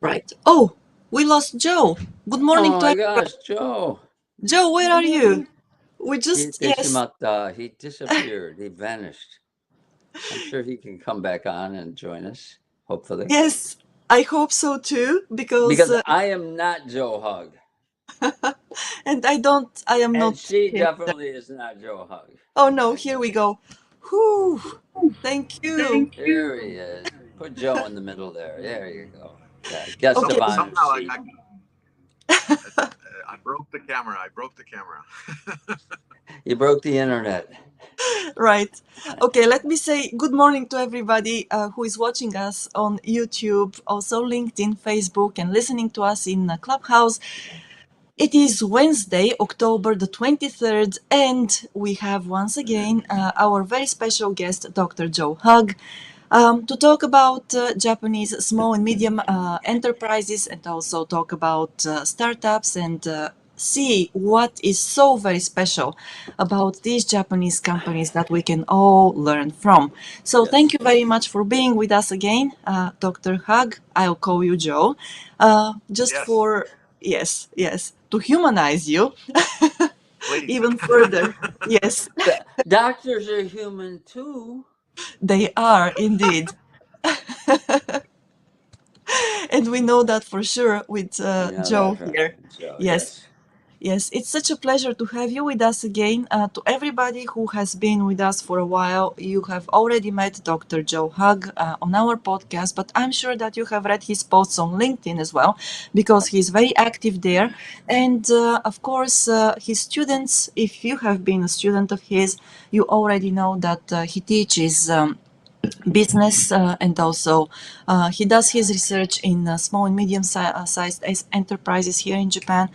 Right. Oh, we lost Joe. Good morning Oh to my everybody. gosh, Joe. Joe, where are you? We He just, yes, Deshimata. He disappeared. He vanished. I'm sure he can come back on and join us, hopefully. yes, I hope so too, because, Because I am not Joe Hug. and I am And not she him. definitely is not Joe Hug. Oh no, here we go. Whew, thank you. Here he is. Put Joe in the middle there. There you go. Yeah, guest Okay, of honor Somehow seat. I broke the camera. I broke the camera. You broke the internet. right. Okay, let me say good morning to everybody who is watching us on YouTube, also LinkedIn, Facebook, and listening to us in Clubhouse. It is Wednesday, October the 23rd, and we have once again our very special guest, Dr. Joe Hug, to talk about Japanese small and medium enterprises and also talk about startups and see what is so very special about these Japanese companies that we can all learn from. So, thank Yes. you very much for being with us again, Dr. Hug. I'll call you Joe. Just Yes, for yes, yes, to humanize you please. even further. Yes, Doctors are human too. they are indeed. And we know that for sure with We know Joe that from here. Joe, Yes, yes. yes, it's such a pleasure to have you with us again. To everybody who has been with us for a while, you have already met Dr. Joe Hug on our podcast, but I'm sure that you have read his posts on LinkedIn as well, because he's very active there. And of course, his students, if you have been a student of his, you already know that he teaches. Business and also he does his research in small and medium sized enterprises here in Japan.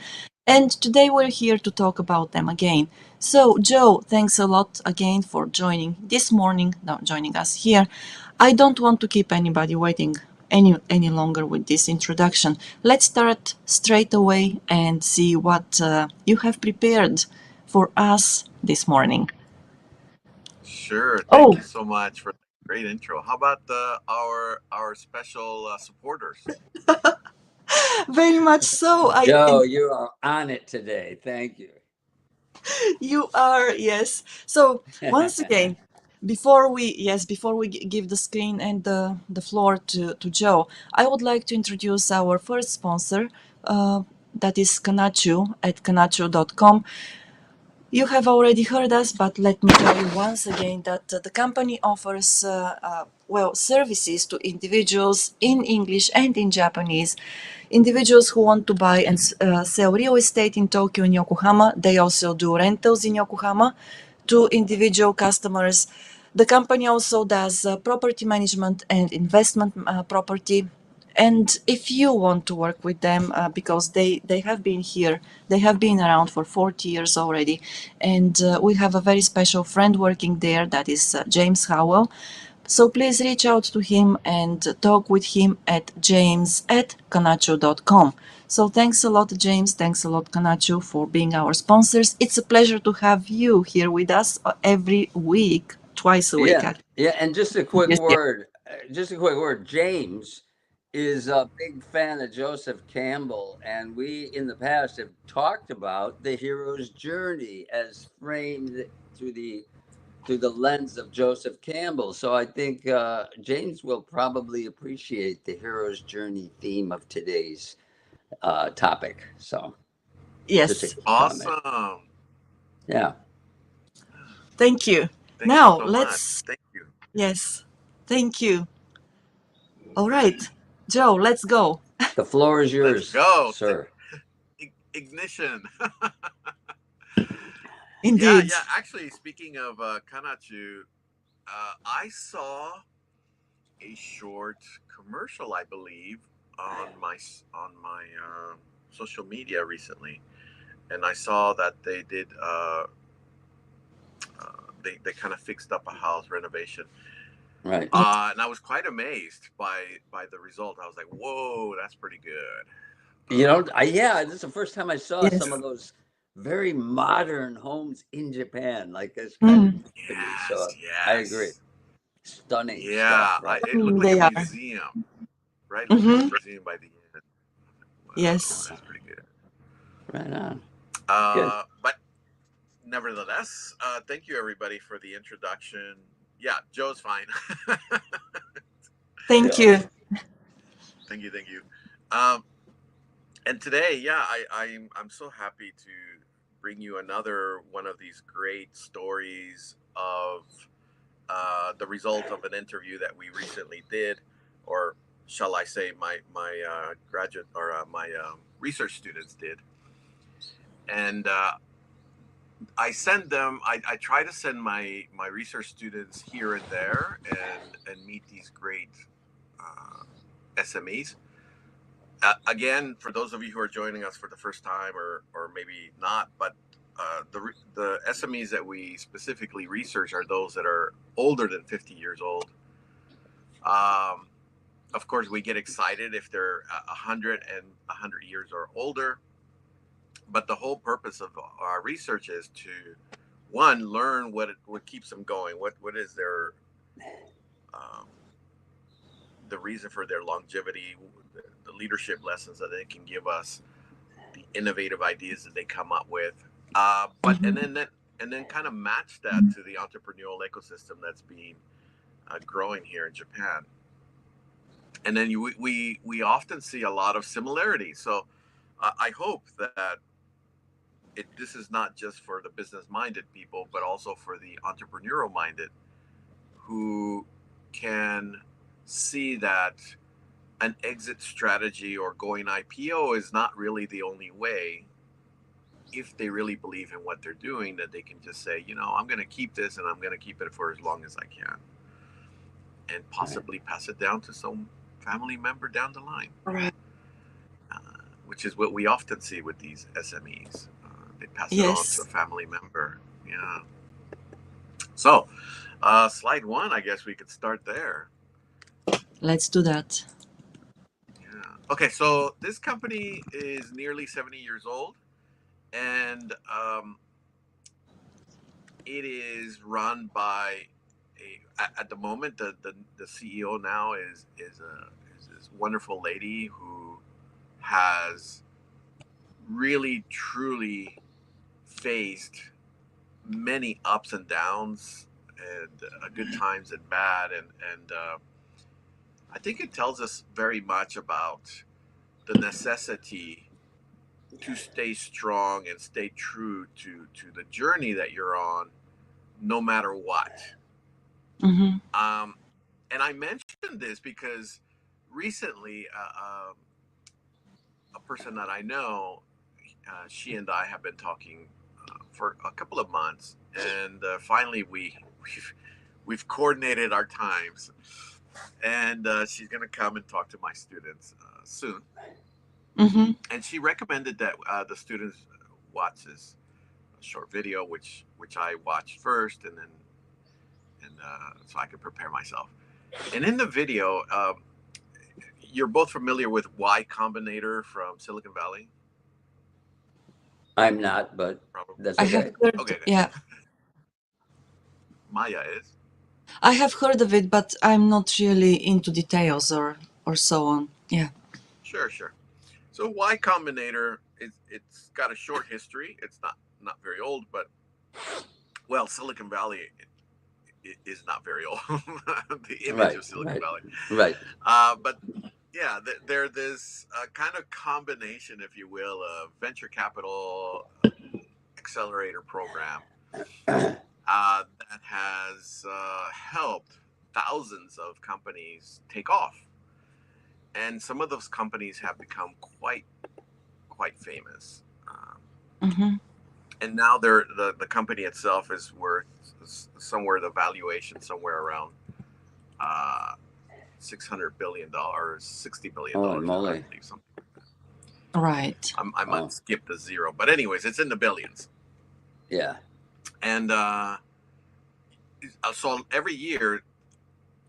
And today we're here to talk about them again. So, Joe, thanks a lot again for joining this morning, now joining us here. I don't want to keep anybody waiting any longer with this introduction. Let's start straight away and see what you have prepared for us this morning. Sure. Thank Oh, you so much for the great intro. How about our special supporters? very much so. I Joe, you are on it today. Thank you. You are, yes. So once again, before we give the screen and the floor to Joe, I would like to introduce our first sponsor, that is Kanachu at kanachu.com. You have already heard us, but let me tell you once again that the company offers services to individuals in English and in Japanese. Individuals who want to buy and sell real estate in Tokyo and Yokohama. They also do rentals in Yokohama to individual customers. The company also does property management and investment property. And if you want to work with them, because they have been here, they have been around for 40 years already, and we have a very special friend working there, that is James Howell. So please reach out to him and talk with him at james@kanacho.com. So thanks a lot, James. Thanks a lot, Kanacho, for being our sponsors. It's a pleasure to have you here with us every week, twice a week, Yeah, actually. yeah, and just a quick Yes, yeah. word. Just a quick word. James is a big fan of Joseph Campbell, and we in the past have talked about the hero's journey as framed through the lens of Joseph Campbell. So I think James will probably appreciate the hero's journey theme of today's topic. So just a Yes. quick comment. Awesome. Yeah. Thank you. Thank you Now so much. let's, Thank you. yes, thank you. All right, Joe, let's go. The floor is Let's yours, go. sir. Ignition. Yeah, Indeed. yeah. Actually, speaking of Kanachu, I saw a short commercial, I believe, on my social media recently, and I saw that they did they kind of fixed up a house renovation, Right. Yes. and I was quite amazed by the result. I was like, "Whoa, that's pretty good." You know, yeah, this is the first time I saw some Yes. of those very modern homes in Japan. Like it's kind of Mm, new to me. Yes, So I agree. yes, Stunning stuff, yeah. right? It looked mm, like a they are. museum, right? Like a Mm-hmm. museum by the end. Wow, Yes. that's pretty good. Right on. Good. But nevertheless, thank you everybody for the introduction. Yeah, Joe's fine. Thank you. Thank you, thank you. Um, and today, yeah, I'm so happy to bring you another one of these great stories of the result of an interview that we recently did, or shall I say, my graduate or my research students did, and I send them. I try to send my research students here and there and meet these great uh, SMEs. Again, for those of you who are joining us for the first time, or maybe not, but the SMEs that we specifically research are those that are older than 50 years old. Um, of course, we get excited if they're 100 years or older. But the whole purpose of our research is to one learn what keeps them going. What is um, the reason for their longevity, the leadership lessons that they can give us, the innovative ideas that they come up with. But Mm-hmm. and then kind of match that to the entrepreneurial ecosystem that's being growing here in Japan. And then we often see a lot of similarities. So I hope that this is not just for the business minded people, but also for the entrepreneurial minded who can see that an exit strategy or going IPO is not really the only way if they really believe in what they're doing, that they can just say, I'm going to keep this and I'm going to keep it for as long as I can and Right. possibly pass it down to some family member down the line, Right. uh, which is what we often see with these SMEs. They pass it on to a Yes. family member. Yeah. So, slide one, I guess we could start there. Let's do that. Yeah. Okay, so this company is nearly 70 years old, and it is run by at the moment the CEO now is this wonderful lady who has really truly faced many ups and downs and good times and bad and I think it tells us very much about the necessity to stay strong and stay true to the journey that you're on, no matter what. Mm-hmm. Um, and I mentioned this because recently, a person that I know, she and I have been talking for a couple of months, and finally we've coordinated our times, and she's going to come and talk to my students soon. Mm-hmm. And she recommended that the students watch this short video, which I watched first, and so I could prepare myself. And in the video, you're both familiar with Y Combinator from Silicon Valley, I'm not, but probably. that's I have okay. heard, Okay, okay. yeah, Maya is. I have heard of it, but I'm not really into details or so on. Yeah. Sure, sure. So Y Combinator it's got a short history. It's not very old, but well, Silicon Valley is not very old. The image Right, of Silicon right, Valley, right. but yeah, they're this kind of combination, if you will, of venture capital accelerator program that has helped thousands of companies take off, and some of those companies have become quite famous. Mm-hmm. And now the company itself is worth somewhere the valuation somewhere around uh, $600 billion, Holy $60 billion now, I moly. believe, something like that. Right. I might Oh, skip the zero, but anyways, it's in the billions. yeah. And so every year,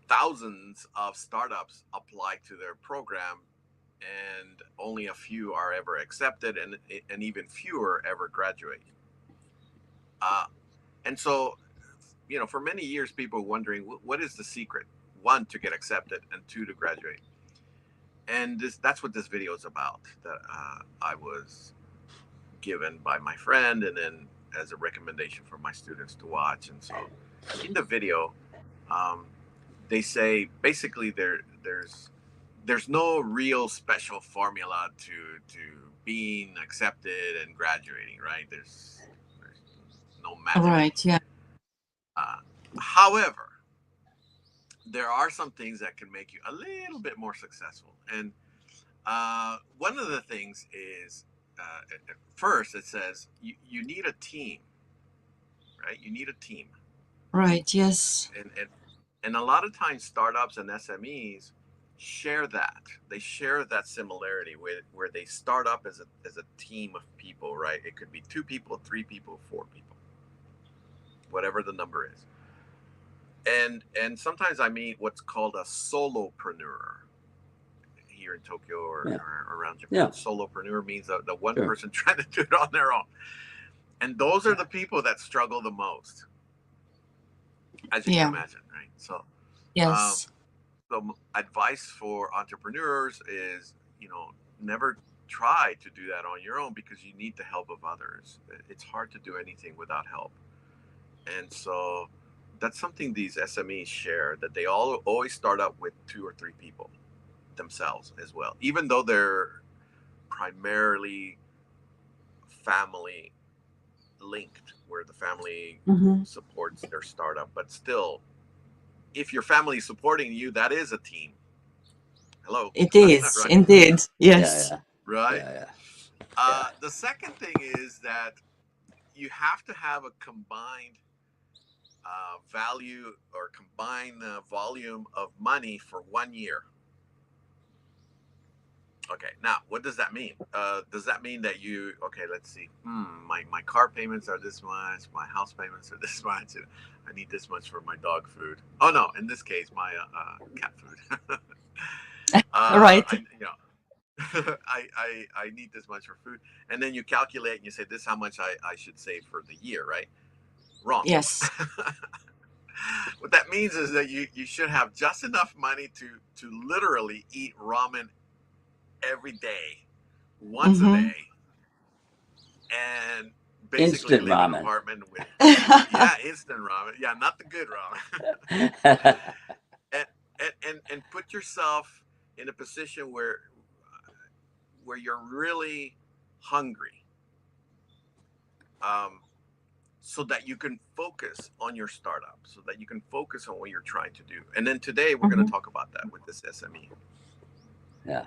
thousands of startups apply to their program, and only a few are ever accepted, and even fewer ever graduate. Uh, and so, for many years, people were wondering what is the secret, one, to get accepted, and two, to graduate. And that's what this video is about. That I was given by my friend, and then as a recommendation for my students to watch. And so, in the video, um, they say basically there's no real special formula to being accepted and graduating, right? There's no magic. Right. Yeah. Uh, However, there are some things that can make you a little bit more successful, and one of the things is first it says you need a team, right? You need a team, Right. Yes. and a lot of times startups and SMEs share that. They share that similarity where they start up as a team of people, right? It could be 2 people, 3 people, 4 people, whatever the number is. And sometimes I meet what's called a solopreneur here in Tokyo Yeah. or around Japan. Yeah. Solopreneur means the one Sure. person trying to do it on their own. And those are the people that struggle the most, as you can Yeah. imagine, right? Um, Yes. so advice for entrepreneurs is, never try to do that on your own because you need the help of others. It's hard to do anything without help. And so that's something these SMEs share, that they all always start up with 2 or 3 people themselves as well, even though they're primarily family linked, where the family Mm-hmm. supports their startup. But still, if your family is supporting you, that is a team. Hello. It is Right? indeed. Yeah. Yes. Yeah. Right. Yeah. Yeah. Yeah. The second thing is that you have to have a combined value or combined volume of money for 1 year. Okay, now what does that mean? Does that mean that okay, let's see, my car payments are this much, my house payments are this much, and I need this much for my dog food. Oh no, in this case, my cat food. Right. I, I need this much for food. And then you calculate and you say, this is how much I should save for the year, right? Wrong. Yes. What that means is that you should have just enough money to literally eat ramen every day, once a Mm-hmm. day, and basically Instant live in an ramen. apartment with, yeah, instant ramen. Yeah, not the good ramen. and, and put yourself in a position where you're really hungry, um, so that you can focus on your startup, so that you can focus on what you're trying to do. And then today we're going Mm-hmm. to talk about that with this SME. Yeah.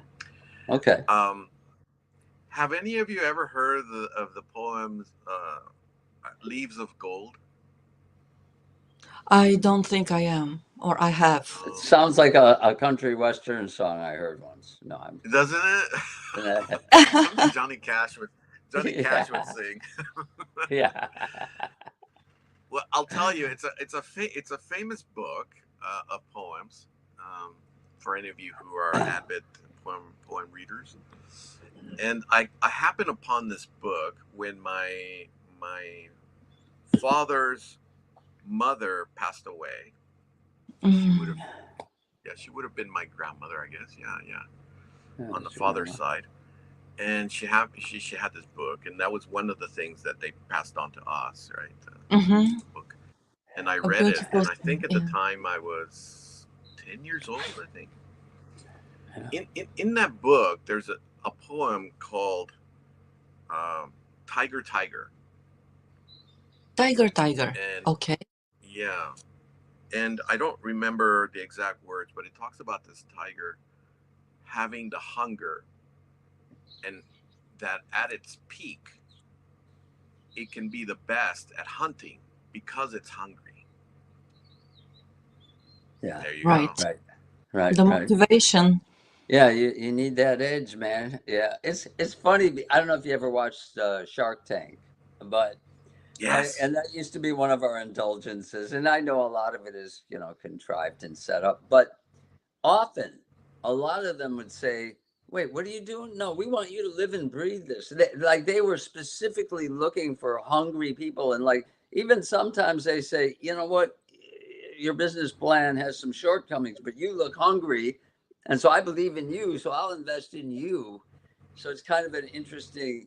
Okay. Um, have any of you ever heard of the poems Leaves of Gold? I don't think I am, or I have. It No. sounds like a country western song I heard once. No, I'm. Doesn't it? Something Johnny Cash would Yeah. sing. Yeah. Well, I'll tell you, it's a famous book of poems, for any of you who are avid poem readers. And I happened upon this book when my father's mother passed away. She would have Mm. Yeah, she would have been my grandmother, I guess. Yeah, yeah, Yeah, on the that's your father's grandma. side. And she had this book, and that was one of the things that they passed on to us, right? Mm-hmm. The book. And I A read it, beautiful and I thing. think at the Yeah. time I was 10 years old. I think Yeah. in that book there's a poem called um, "Tiger Tiger," Tiger, tiger. and Okay. yeah, and I don't remember the exact words, but it talks about this tiger having the hunger, and that at its peak it can be the best at hunting because it's hungry. Yeah. There you go. Right. Right. Right. The Right. motivation. Yeah, you need that edge, man. Yeah, it's funny. I don't know if you ever watched Shark Tank, but Yes. and that used to be one of our indulgences, and I know a lot of it is contrived and set up, but often a lot of them would say, "Wait, what are you doing? No, we want you to live and breathe this." Like they were specifically looking for hungry people, and like even sometimes they say, "You know what? Your business plan has some shortcomings, but you look hungry." And so I believe in you, so I'll invest in you. So it's kind of an interesting,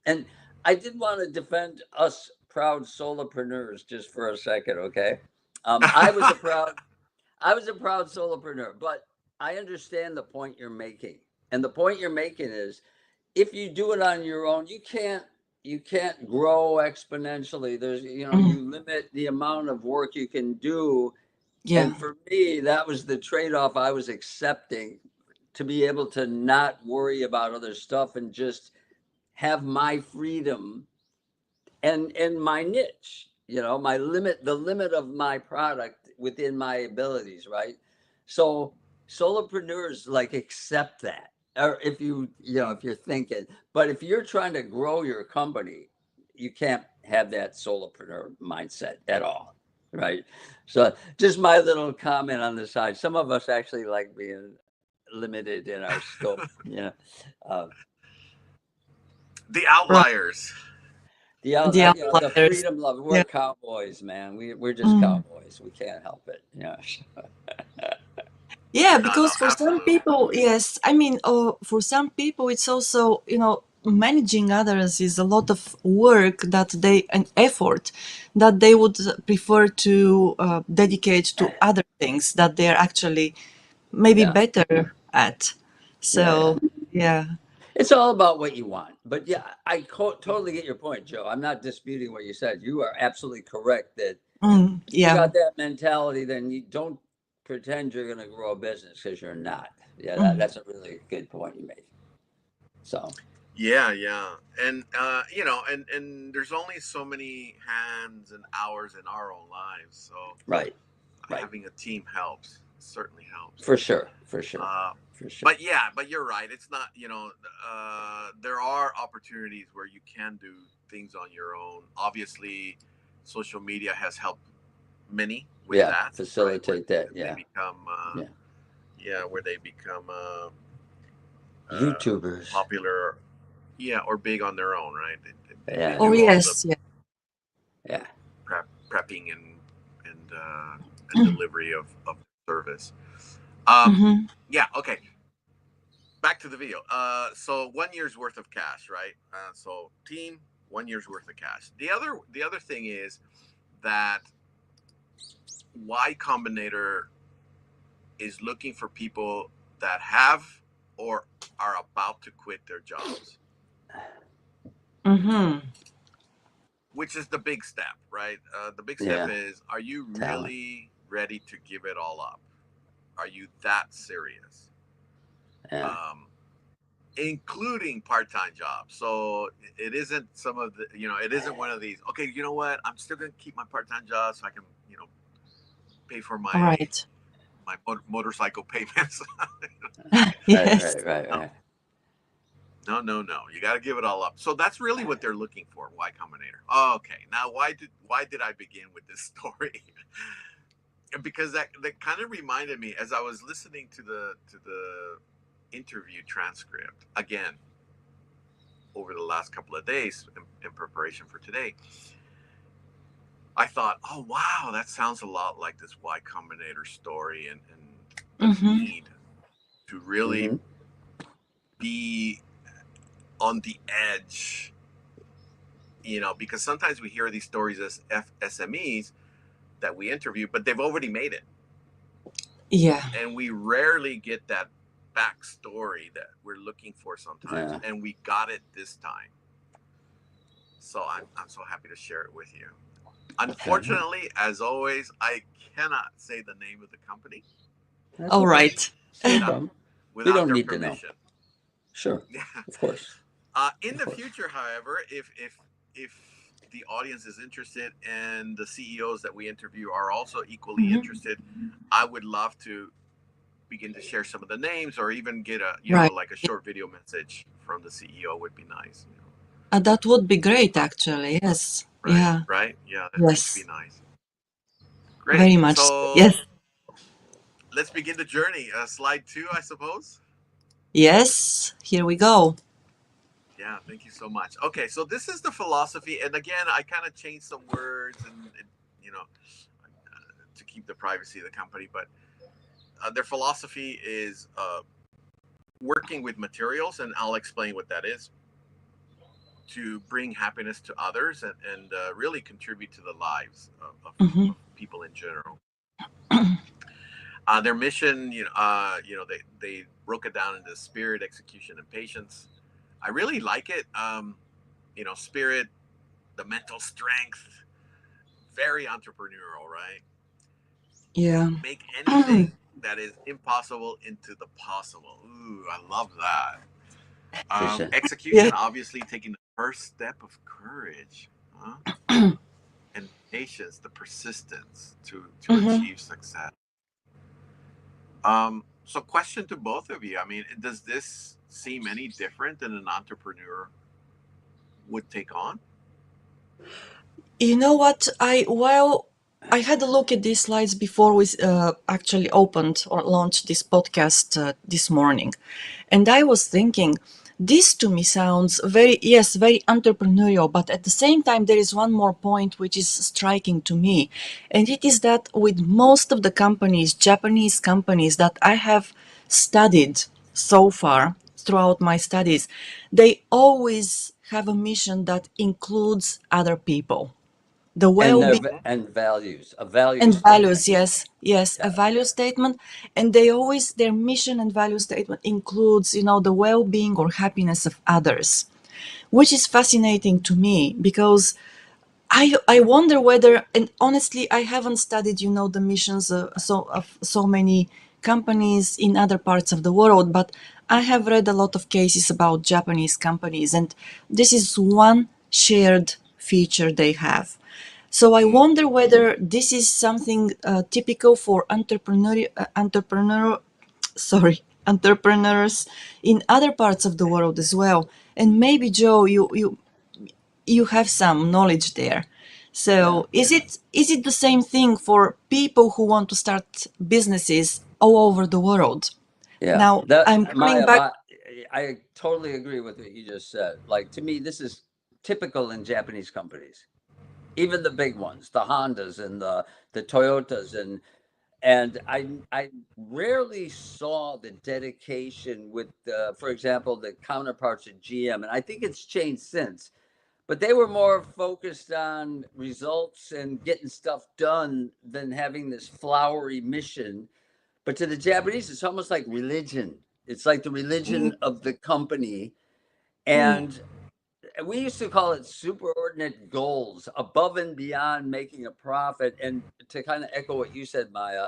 and I did want to defend us proud solopreneurs just for a second, okay? Um, I was a proud, I was a proud solopreneur, but I understand the point you're making, and the point you're making is if you do it on your own, you can't grow exponentially. Mm, You limit the amount of work you can do, yeah. and for me, that was the trade-off I was accepting, to be able to not worry about other stuff and just have my freedom and my niche, my limit, the limit of my product within my abilities, right? So solopreneurs like accept that. Or if you're thinking, but if you're trying to grow your company, you can't have that solopreneur mindset at all, right? So just my little comment on the side. Some of us actually like being limited in our scope, uh, The Right. outliers. The the outliers. freedom love. We're Yeah. cowboys, man. We're just Mm. cowboys. We can't help it. Yeah. Yeah, No, no, because for some absolutely. people, yes, I mean, for some people, it's also, managing others is a lot of work and effort that they would prefer to dedicate to other things that they're actually maybe Yeah. better at. Yeah. Yeah. So, yeah. It's all about what you want. But yeah, totally get your point, Joe. I'm not disputing what you said. You are absolutely correct that Mm, if you yeah. got that mentality, then you don't pretend you're going to grow a business, because you're not. Yeah, Mm, that's a really good point you made. So, Yeah, yeah, and and there's only so many hands and hours in our own lives, so right, right. having a team helps. Certainly helps. For sure, for sure, Uh, for sure. but yeah, but you're right. It's not, there are opportunities where you can do things on your own. Obviously, social media has helped many with Yeah, that, right? Where facilitate that. they Yeah, become, yeah. yeah, where they become YouTubers. popular, yeah, or big on their own, right? They Yeah, oh, do all the yes. Yeah. yeah. prepping and delivery of service. Um, Mm-hmm. yeah, okay. Back to the video. So 1 year's worth of cash, right? So team, 1 year's worth of cash. The other thing is that Y Combinator is looking for people that have or are about to quit their jobs, Mm-hmm. which is the big step, right? The big step Yeah, is: are you talent. really ready to give it all up? Are you that serious? Yeah, Um, Including part-time jobs. So it isn't some of the, it isn't one of these. Okay, you know what? I'm still going to keep my part-time job so I can, pay for All right. my motorcycle payments. right, Yes. right, right, No, right. no, no, no. You got to give it all up. So that's really what they're looking for. Y Combinator. Okay, now why did I begin with this story? Because that kind of reminded me as I was listening to the interview transcript again over the last couple of days in preparation for today. I thought, oh wow, that sounds a lot like this Y Combinator story, and the Mm-hmm. need to really Mm-hmm. be on the edge, because sometimes we hear these stories as SMEs that we interview, but they've already made it, Yeah. and we rarely get that backstory that we're looking for sometimes, Yeah. and we got it this time. So I'm so happy to share it with you. Okay. Unfortunately, as always, I cannot say the name of the company That's All okay. right. No without problem. We without don't their need to know. permission. Sure. Of course. In Of the course. future, however, if the audience is interested and the CEOs that we interview are also equally Mm-hmm. interested, I would love to begin to share some of the names, or even get a Right. like a short video message from the CEO would be nice. That would be great, Uh, actually. Yes. right, Yeah. right, yeah, that would be Yes. nice. Great. Very much so. So Yes. let's begin the journey. Slide 2, I suppose. Yes. Here we go. Yeah, thank you so much. Okay, so this is the philosophy, and again, I kind of changed some words, and you know, to keep the privacy of the company. But their philosophy is working with materials, and I'll explain what that is, to bring happiness to others and really contribute to the lives Mm-hmm. of people in general. Their mission, they broke it down into spirit, execution, and patience. I really like it. Spirit, the mental strength, very entrepreneurial, right? Yeah. Make anything that is impossible into the possible. Ooh, I love that. Yeah. Execution, obviously, taking the first step of courage, huh? And patience, the persistence to Mm-hmm. achieve success. So, question to both of you. I mean, does this seem any different than an entrepreneur would take on? You know what? I had a look at these slides before we actually opened or launched this podcast this morning, and I was thinking, this to me sounds very, yes, very entrepreneurial. But at the same time, there is one more point which is striking to me, and it is that with most of the companies, Japanese companies that I have studied so far throughout my studies, they always have a mission that includes other people, the And their well-being and values, a value and statement. values. Yes, yes, a Yeah, value statement. And they always, their mission and value statement includes, the well-being or happiness of others, which is fascinating to me because I wonder whether, and honestly, I haven't studied, the missions of so many companies in other parts of the world, but I have read a lot of cases about Japanese companies, and this is one shared feature they have. So I Mm. wonder whether this is something typical for entrepreneurs in other parts of the world as well. And maybe Joe, you have some knowledge there. yeah, So is it the same thing for people who want to start businesses all over the world? yeah. Now That I'm coming Maya, back. I totally agree with what you just said. Like to me, this is typical in Japanese companies, even the big ones, the Hondas and the Toyotas, and I rarely saw the dedication with, for example, the counterparts at GM, and I think it's changed since. But they were more focused on results and getting stuff done than having this flowery mission. But to the Japanese, it's almost like religion. It's like the religion of the company. Mm, And we used to call it superordinate goals, above and beyond making a profit. And to kind of echo what you said, Maya,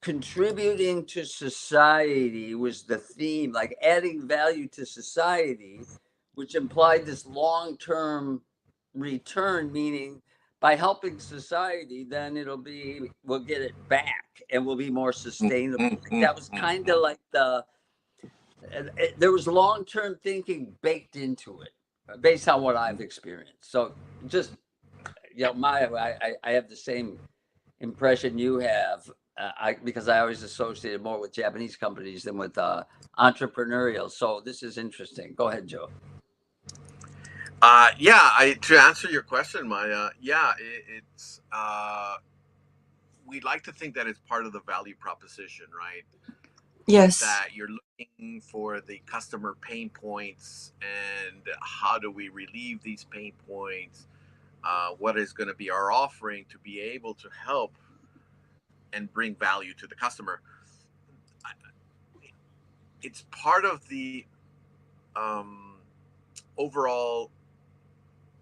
contributing to society was the theme, like adding value to society, which implied this long term return, meaning by helping society, then we'll get it back and we'll be more sustainable. Like that was kind of like there was long term thinking baked into it, based on what I've experienced. So just, Maya, I have the same impression you have, because I always associated more with Japanese companies than with entrepreneurial. So this is interesting. Go ahead, Joe. Yeah, to answer your question, Maya, yeah, it's we like to think that it's part of the value proposition, right? yes. That you're looking for the customer pain points and how do we relieve these pain points? What is going to be our offering to be able to help and bring value to the customer? It's part of the um, overall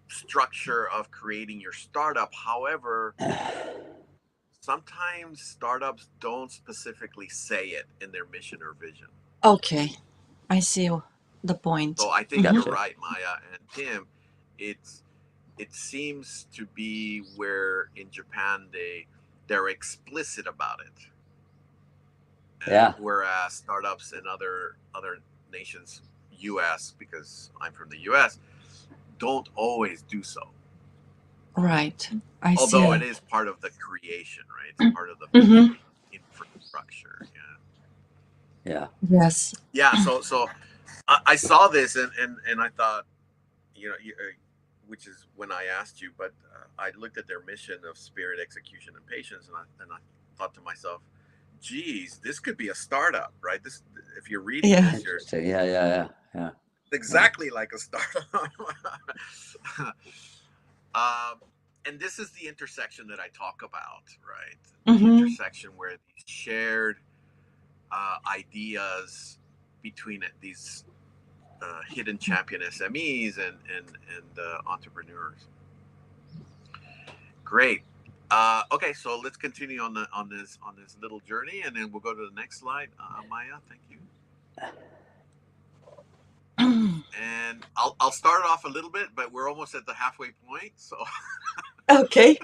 structure of creating your startup. However, sometimes startups don't specifically say it in their mission or vision. Okay, I see the point. So I think Hmm. you're Gotcha. right, Maya and Tim. It's it seems to be where in Japan they're explicit about it, Yeah. whereas startups in other nations, U.S. because I'm from the U.S., don't always do so. Right, I Although see. it is part of the creation, right? It's part of the Hmm. infrastructure. Yeah. Yeah. Yes. Yeah. So I saw this and I thought, which is when I asked you, but I looked at their mission of spirit, execution, and patience, and I thought to myself, geez, this could be a startup, right? This, if you're reading Yeah. this, you're Interesting. Yeah. Yeah. exactly like a startup. um, and this is the intersection that I talk about, right? The Mm-hmm. intersection where these shared ideas between these hidden champion SMEs and entrepreneurs. Great. Okay, so let's continue on this little journey, and then we'll go to the next slide. Maya, thank you. And I'll start it off a little bit, but we're almost at the halfway point. So Okay.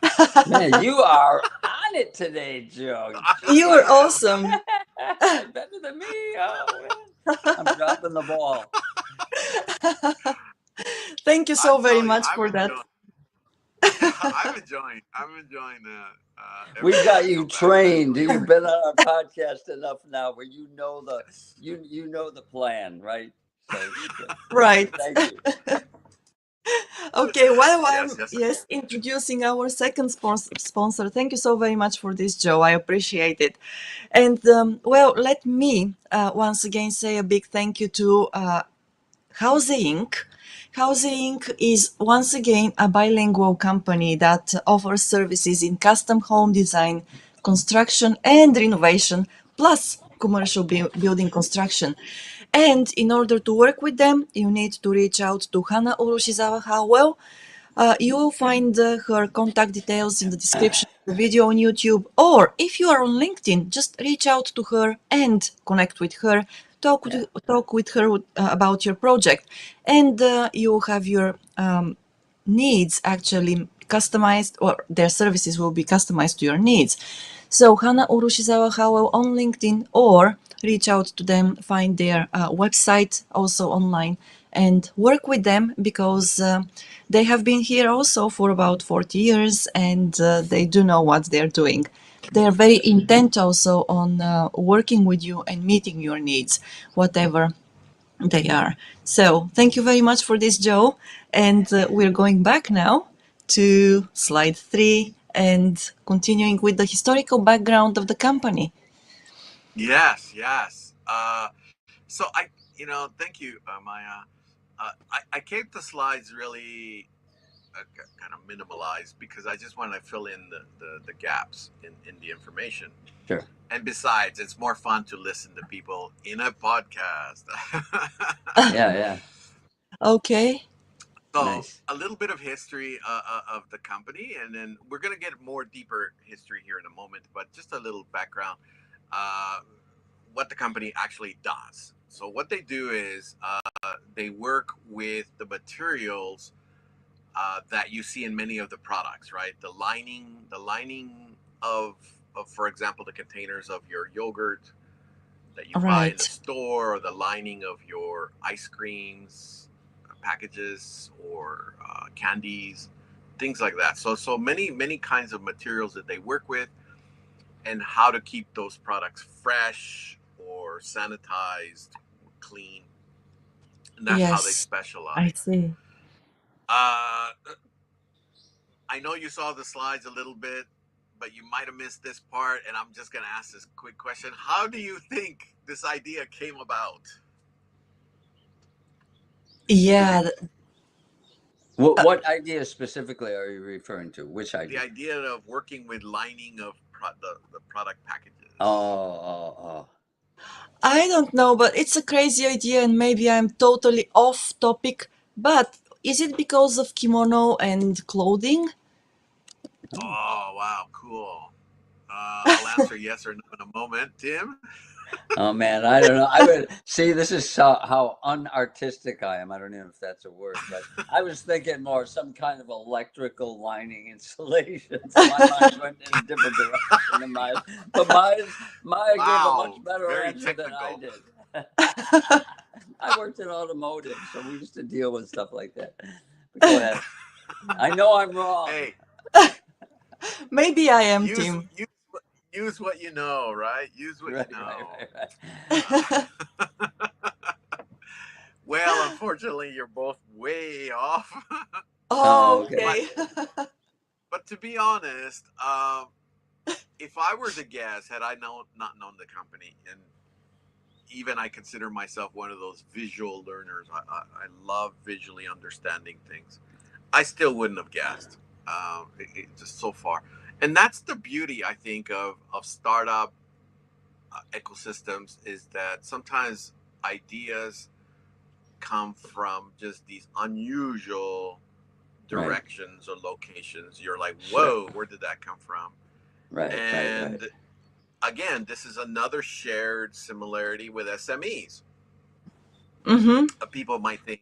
Man, you are on it today, Joe. You are Jeez. I am. awesome. Better than me. Oh, man. I'm dropping the ball. Thank you I'm so very telling you, much for that. I'm enjoying that. Every We've time got I you come back, I trained. really You've been on our podcast enough now where you know the yes, you know the plan, right? So Right. thank you. Okay, while yes, I'm, yes. yes, introducing our second sponsor, thank you so very much for this, Joe. I appreciate it. And well, let me once again say a big thank you to Houze Inc. Houze Inc. is once again a bilingual company that offers services in custom home design, construction, and renovation, plus commercial building construction. And in order to work with them, you need to reach out to Hana Urushizawa Howell. You will find her contact details in the description of the video on YouTube, or if you are on LinkedIn, just reach out to her and connect with her. Yeah. Talk with her about your project, and you will have your needs actually customized, or their services will be customized to your needs. So Hana Urushizawa Howell on LinkedIn, or reach out to them, find their website also online, and work with them, because they have been here also for about 40 years, and they do know what they're doing. They are very intent also on working with you and meeting your needs, whatever they are. So thank you very much for this, Joe. And we're going back now to slide 3 and continuing with the historical background of the company. Yes, yes. So thank you, Maya. I kept the slides really kind of minimalized because I just want to fill in the gaps in the information. Sure. And besides, it's more fun to listen to people in a podcast. Yeah. Okay. So Nice. a little bit of history of the company, and then we're gonna get more deeper history here in a moment. But just a little background, uh, what the company actually does. So what they do is they work with the materials that you see in many of the products, right? The lining of, for example, the containers of your yogurt that you All buy in the right. store, or the lining of your ice creams packages, or candies, things like that. So many kinds of materials that they work with, and how to keep those products fresh or sanitized, clean, and that's how they Yes, I specialize. see. Uh, I know you saw the slides a little bit, but you might have missed this part, and I'm just going to ask this quick question. How do you think this idea came about? Yeah. What idea specifically are you referring to? Which The idea? idea of working with lining of the product Oh, packages. oh. I don't know, but it's a crazy idea, and maybe I'm totally off topic. But is it because of kimono and clothing? Oh. Oh, wow, cool. I'll answer yes or no in a moment. Tim? Oh man, I don't know. I would see this is how unartistic I am. I don't know if that's a word, but I was thinking more some kind of electrical lining installation. So my mind went in a different direction than Maya. But Maya gave a much Wow, better very answer than I technical. did. I worked in automotive, so we used to deal with stuff like that. But go ahead. I know I'm wrong. Hey, Maybe I am, use Tim. use use what you know, right? Use what you Right, right, know. right, right. Uh, well, unfortunately, you're both way off. Oh, but okay. Okay. but to be honest, if I were to guess, had I not known the company, and even I consider myself one of those visual learners. I love visually understanding things. I still wouldn't have guessed. Just so far, and that's the beauty, I think, of startup ecosystems, is that sometimes ideas come from just these unusual Right. directions or locations. You're like, Sure. whoa, where did that come from? Right. Right. Right. And again, this is another shared similarity with SMEs. Mm-hmm. People might think,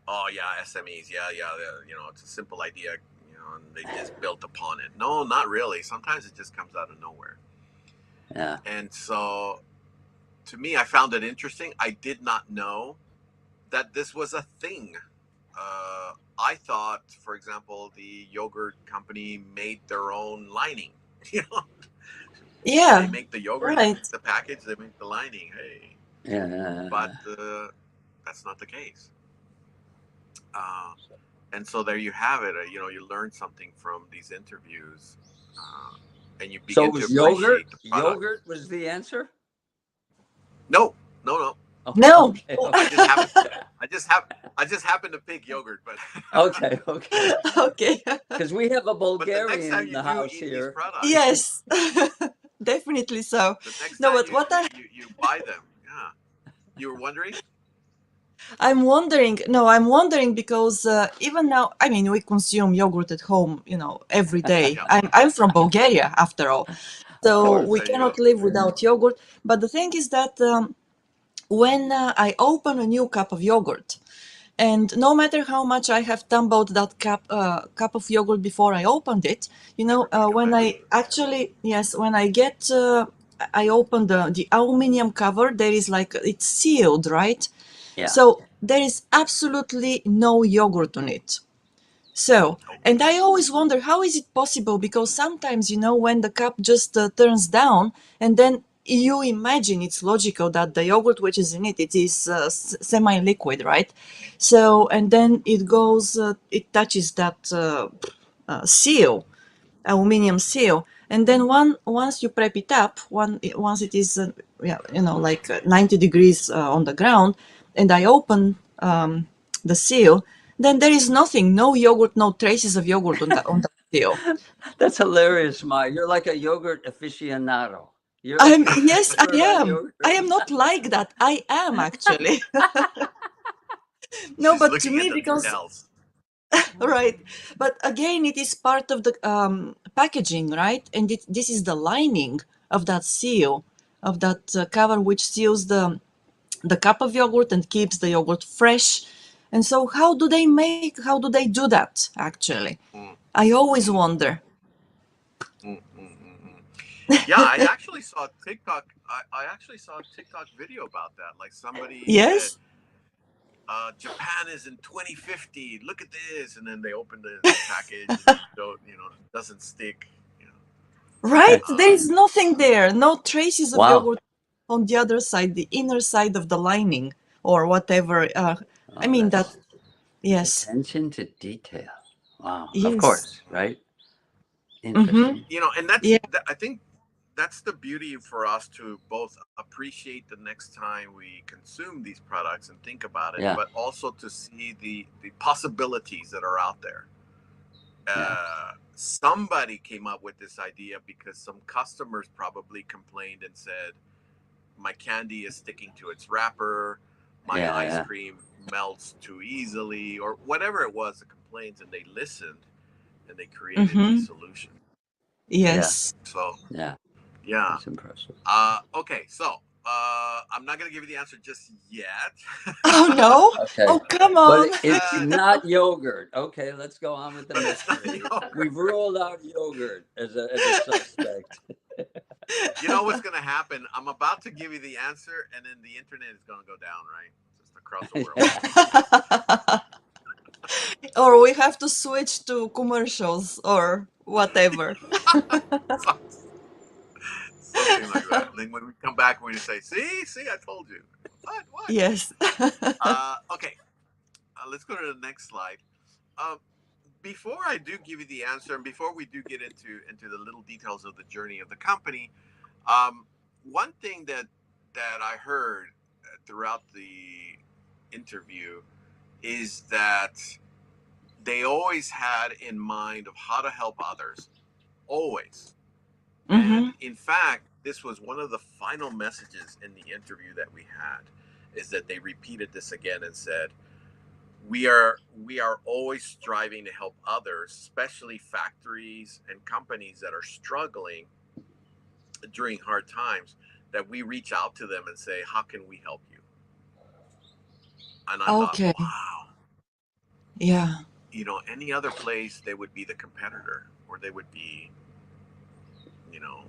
oh yeah, SMEs, it's a simple idea, and they just built upon it. No, not really. Sometimes it just comes out of nowhere. Yeah. And so, to me, I found it interesting. I did not know that this was a thing. I thought, for example, the yogurt company made their own lining. You know, they Yeah, make the yogurt, they right. make the package, they make the lining. Hey, Yeah. but that's not the case. Uh, and so there you have it. You learn something from these interviews, uh, and you So it begin to was yogurt. appreciate the product. Yogurt was the answer. No, no, no. Oh, No. okay. I Okay. just happen. I just have. I just happened to pick yogurt, but Okay. Okay. Okay. Because we have a but the next Bulgarian time in you the do house eat these here. products, Yes. Definitely so. the next No, time but what you buy them, yeah, you were wondering. I'm wondering, no, I'm wondering because even now, I mean, we consume yogurt at home, every day. Yeah, I'm from Bulgaria, after all, Of so we course. there you cannot go. live without yogurt. But the thing is that when I open a new cup of yogurt, and no matter how much I have tumbled that cup of yogurt before I opened it, Never been when competitive. I actually, yes, when I get, I open the aluminum cover, there is like, it's sealed, right? Yeah. So there is absolutely no yogurt on it. So, and I always wonder, how is it possible? Because sometimes, when the cup just turns down, and then you imagine it's logical that the yogurt which is in it, it is semi-liquid, right? So, and then it touches that seal, aluminum seal, and then once you prep it up, once it is yeah, like 90 degrees on the ground, and I open the seal, then there is nothing, no yogurt, no traces of yogurt on the seal. That's hilarious, Ma. You're like a yogurt aficionado. You're like I'm an Yes, I expert on am. I yogurt. am not like that. I am actually. No, She's but to looking at me, the because details. right, but again, it is part of the packaging, right? And this is the lining of that seal, of that cover, which seals the cup of yogurt and keeps the yogurt fresh. And so, how do they do that? Actually, Mm, I always mm, wonder. mm. Yeah, I actually saw TikTok. I actually saw a TikTok video about that. Like somebody said, Yes, Japan is in 2050. Look at this, and then they opened the package, and it doesn't stick. You know, right. There uh, is nothing there. No traces of Wow. yogurt on the other side, the inner side of the lining, or whatever. I Oh, mean that. that's Yes. attention to detail. Wow. Of Yes. course, right? Mm-hmm. Interesting. and Yeah. I think that's the beauty for us to both appreciate the next time we consume these products and think about it, Yeah. but also to see the possibilities that are out there. Yeah. Somebody came up with this idea because some customers probably complained and said, my candy is sticking to its wrapper, my Yeah. ice Yeah. cream melts too easily, or whatever it was, the complaints, and they listened and they created these Mm-hmm. solutions. Yeah. Yes. So, Yeah. yeah. That's impressive. Okay, so I'm not going to give you the answer just yet. Oh no. Okay. Oh, come But on. it's not yogurt. Okay, let's go on with the But it's not mystery. yogurt. We've ruled out yogurt as a suspect. You know what's going to happen? I'm about to give you the answer, and then the internet is going to go down, right? Just across the world. Yeah. Or we have to switch to commercials or whatever. Something like that. And then when we come back, we're going to say, see, I told you. What? Yes. Okay, let's go to the next slide. Um, before I do give you the answer, and before we do get into the little details of the journey of the company, one thing that I heard throughout the interview is that they always had in mind of how to help others, always. And Mm-hmm. in fact, this was one of the final messages in the interview that we had, is that they repeated this again and said, we are always striving to help others, especially factories and companies that are struggling during hard times, that we reach out to them and say, how can we help you? And I thought, Okay. wow, Yeah. any other place they would be the competitor, or they would be, you know,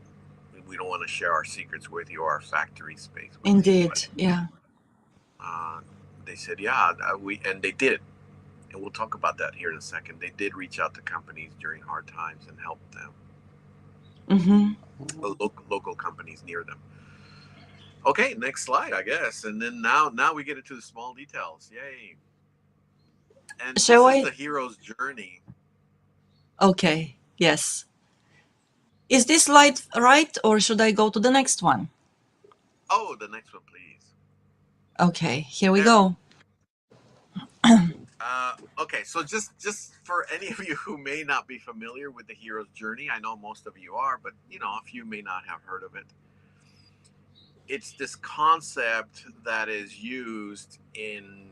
we don't want to share our secrets with you or our factory space with you. But Indeed. Yeah. uh, they said, yeah, and they did. And we'll talk about that here in a second. They did reach out to companies during hard times and help them, Mm-hmm. local companies near them. Okay, next slide, I guess. And then now we get into the small details. Yay. And Shall this is the I? hero's journey. Okay. Yes. Is this slide right, or should I go to the next one? Oh, the next one, please. Okay. Here we There we go. okay, so just for any of you who may not be familiar with the hero's journey, I know most of you are, but a few may not have heard of it. It's this concept that is used in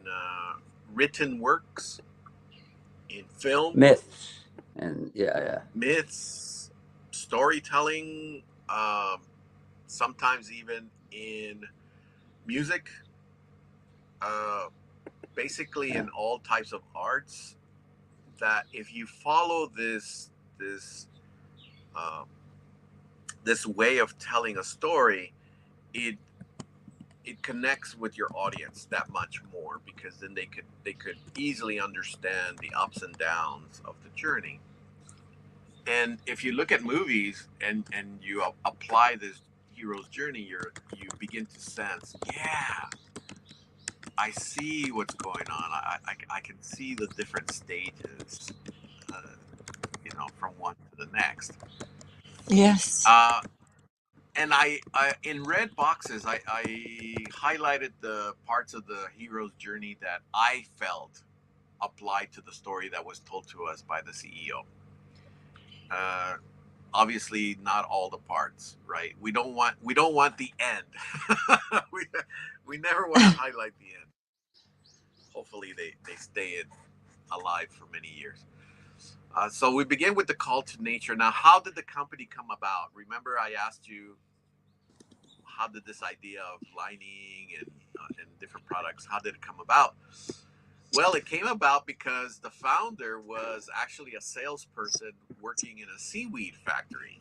written works, in film, Myths and yeah. myths, storytelling, sometimes even in music, uh, basically Yeah. in all types of arts. That if you follow this uh, this way of telling a story, it it connects with your audience that much more, because then they could easily understand the ups and downs of the journey. And if you look at movies and you apply this hero's journey, you begin to sense, yeah, I see what's going on. I can see the different stages, uh, from one to the next. Yes. Uh, and I in red boxes, I highlighted the parts of the hero's journey that I felt applied to the story that was told to us by the CEO. Uh, Obviously, not all the parts, right? We don't want the end. we we never want to highlight the end. Hopefully, they stay alive for many years. So we begin with the call to nature. Now, how did the company come about? Remember, I asked you, how did this idea of lining and different products, how did it come about? Well, it came about because the founder was actually a salesperson working in a seaweed factory.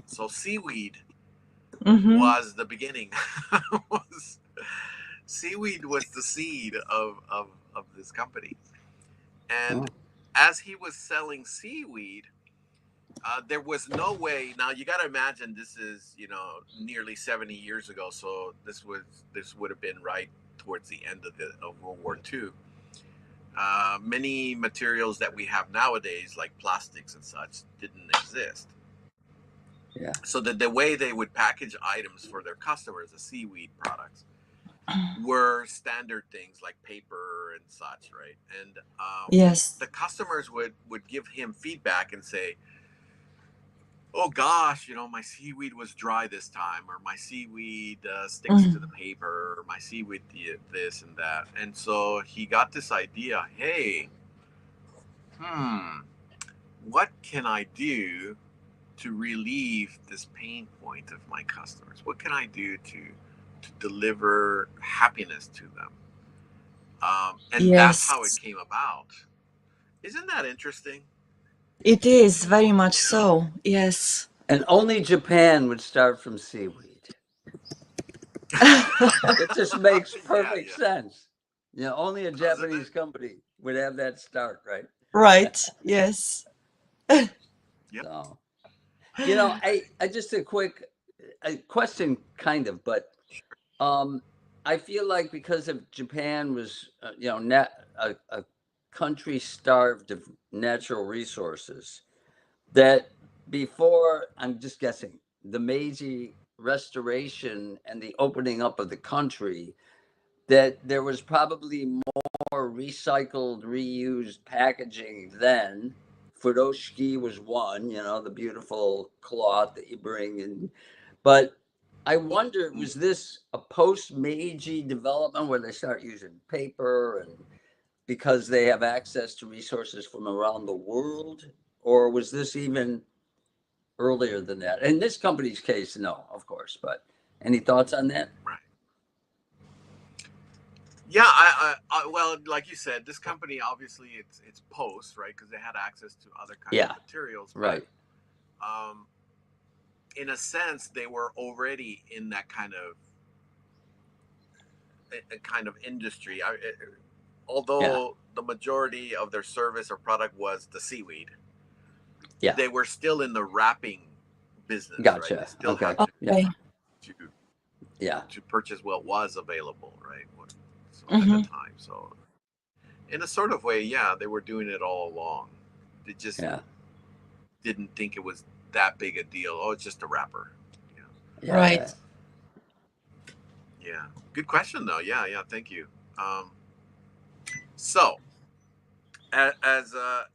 So seaweed Mm-hmm. was the beginning. was Seaweed was the seed of this company. And Oh, as he was selling seaweed, there was no way. Now you got to imagine, this is nearly 70 years ago, so this would have been right towards the end of World War II. Many materials that we have nowadays, like plastics and such, didn't exist. yeah. So the way they would package items for their customers, the seaweed products, were standard things like paper and such, right? And Yes. the customers would give him feedback and say, oh gosh, my seaweed was dry this time, or my seaweed sticks to the Mm. paper, or my seaweed this and that. And so he got this idea, hey, hmm, what can I do to relieve this pain point of my customers? What can I do to deliver happiness to them? And that's how it Yes. came about. Isn't that interesting? It is very much You know? so. Yes. And only Japan would start from seaweed. It just makes Yeah, perfect yeah. sense. Only a Doesn't it? Japanese company would have that start, right? Right. Yes. Yep. So, I just a quick a question, kind of, but um, I feel like because of Japan was, a country starved of natural resources, that before, I'm just guessing, the Meiji Restoration and the opening up of the country, that there was probably more recycled, reused packaging then. Furoshiki was one, the beautiful cloth that you bring in. But I wonder, was this a post Meiji development where they start using paper and because they have access to resources from around the world? Or was this even earlier than that? In this company's case, no, of course. But any thoughts on that? Right. Yeah, well, like you said, this company obviously it's post, right? Because they had access to other kinds of Yeah, materials, but right. um, in a sense, they were already in that kind of industry. Yeah, Although the majority of their service or product was the seaweed, yeah. they were still in the wrapping business, right? They Gotcha. still Okay. had Yeah, Okay. to yeah, purchase what was available, right? So at the Mm-hmm. time, so in a sort of way, yeah, they were doing it all along. They just yeah, didn't think it was that big a deal. Oh, it's just a wrapper. Yeah, Right. yeah. yeah. Good question though. Yeah, yeah. Thank you. Um, so as a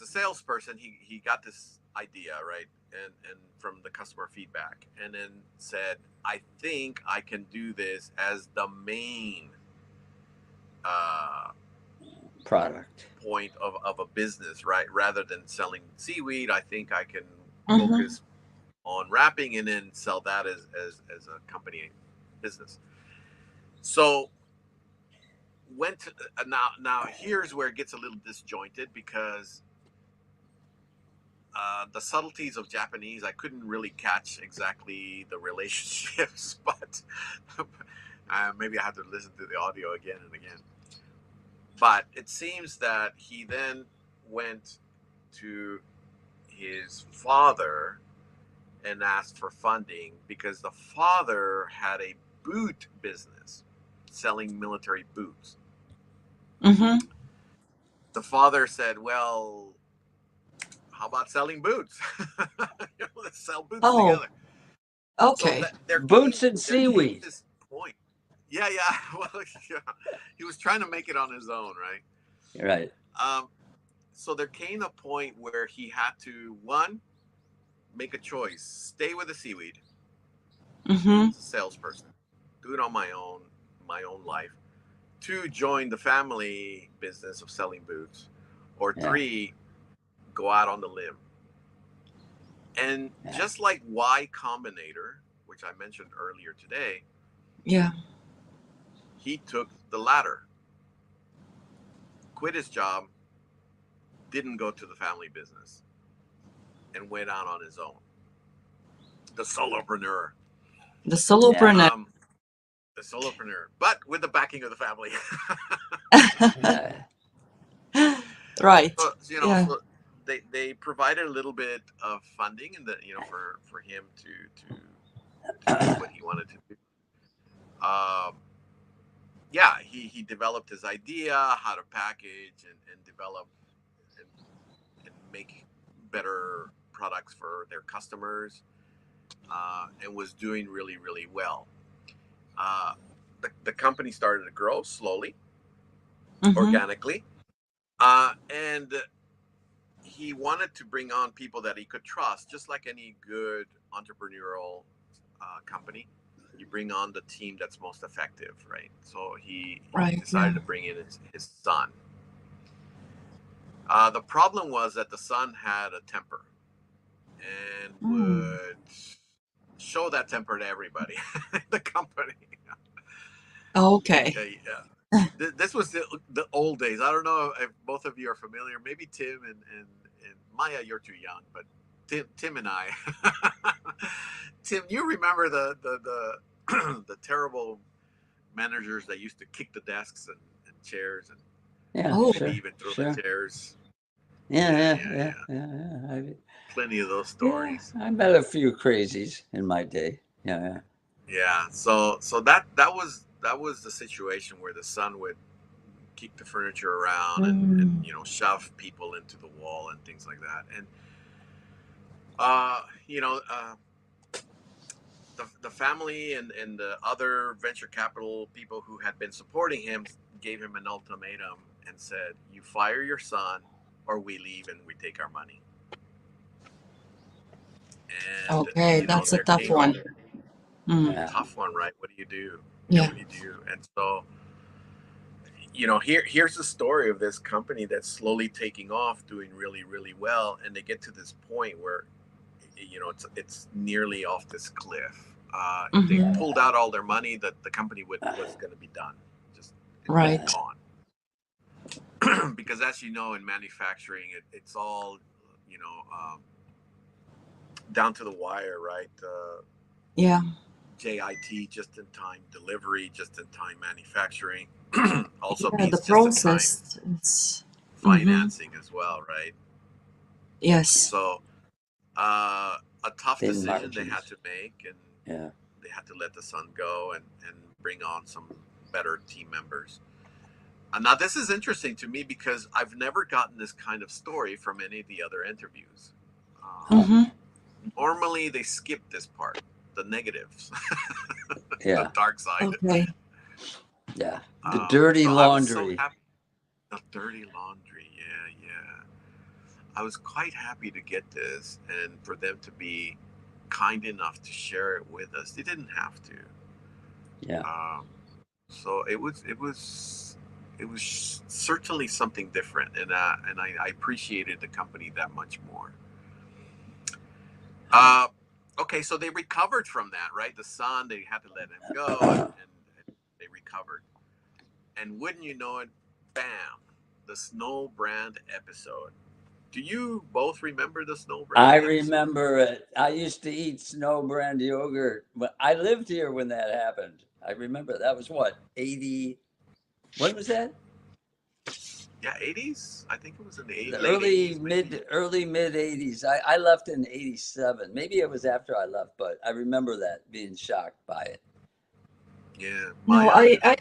salesperson, he got this idea, right, and from the customer feedback, and then said, I think I can do this as the main uh, Product. point of a business, right? Rather than selling seaweed, I think I can Mm-hmm. focus on wrapping and then sell that as a company business. So went now here's where it gets a little disjointed because the subtleties of Japanese, I couldn't really catch exactly the relationships, but maybe I have to listen to the audio again and again. But it seems that he then went to his father and asked for funding because the father had a boot business selling military boots. Mm-hmm. The father said, well, how about selling boots? Let's sell boots Oh, together. So okay. that Boots and there came seaweed. this point. Yeah, yeah. Well, yeah. He was trying to make it on his own, right? Right. Um, so there came a point where he had to one make a choice: stay with the seaweed Mm-hmm. as a salesperson, do it on my own life. Two, join the family business of selling boots, or Yeah. three, go out on the limb. And Yeah. just like Y Combinator, which I mentioned earlier today, Yeah. he took the latter, quit his job, didn't go to the family business, and went out on his own. The solopreneur. The Yeah. solopreneur. The solopreneur, but with the backing of the family. Yeah. Right. So Yeah. so they provided a little bit of funding and for him to do what he wanted to do. Um, yeah, he developed his idea how to package and develop and, and make better products for their customers, and was doing really really well. Uh, the company started to grow slowly, Mm-hmm. organically, and he wanted to bring on people that he could trust, just like any good entrepreneurial company. You bring on the team that's most effective, right? So he Right. decided Yeah. to bring in his son. The problem was that the son had a temper and Mm. would show that temper to everybody in the company. Okay. Yeah, this was the old days. I don't know if both of you are familiar. Maybe Tim and Maya, you're too young, but Tim and I. Tim, you remember the terrible managers that used to kick the desks and chairs and Yeah. Oh, maybe Sure. even throw the Sure. chairs. Yeah. Yeah, Yeah. yeah, Yeah. yeah. Yeah. Yeah. Plenty of those Yeah. stories. I met a few crazies in my day. Yeah. Yeah. So that was the situation where the son would kick the furniture around and Mm. shove people into the wall and things like that. And you know, the family and the other venture capital people who had been supporting him gave him an ultimatum and said, "You fire your son, or we leave and we take our money." And Okay, that's a there tough came one. Mm. Yeah. tough one, right? What do you do? Yeah. What do you do? And so, here's the story of this company that's slowly taking off, doing really, really well, and they get to this point where, it's nearly off this cliff. If they Mm-hmm. pulled out all their money, that the company was going to be done, just Right. gone. Because as you know, in manufacturing, it's all, you know, um, down to the wire, right? Yeah. JIT, just in time delivery, just in time manufacturing, also Yeah. The means just in time process. It's. Mm-hmm. financing as well, right? Yes. So, a tough Thin decision they had margins. to make, and Yeah. they had to let the son go and bring on some better team members. Now, this is interesting to me because I've never gotten this kind of story from any of the other interviews. Um, Huh. Mm-hmm. Normally, they skip this part, the negatives, the Yeah. dark side. Okay. Yeah. The dirty So I was so laundry. happy. The dirty laundry, yeah, yeah. I was quite happy to get this and for them to be kind enough to share it with us. They didn't have to. Yeah. Um, so it was certainly something different, and I appreciated the company that much more. Uh, okay, so they recovered from that, right? The son, they had to let him go, and they recovered. And wouldn't you know it, bam, the Snow Brand episode. Do you both remember the Snow I Brand episode? remember it. I used to eat Snow Brand yogurt, but I lived here when that happened. I remember that was what, 80, when was that? Yeah, 80s. I think it was in the The late 80s, maybe. early mid 80s. I left in 87. Maybe it was after I left, but I remember that being shocked by it. Yeah, No, my I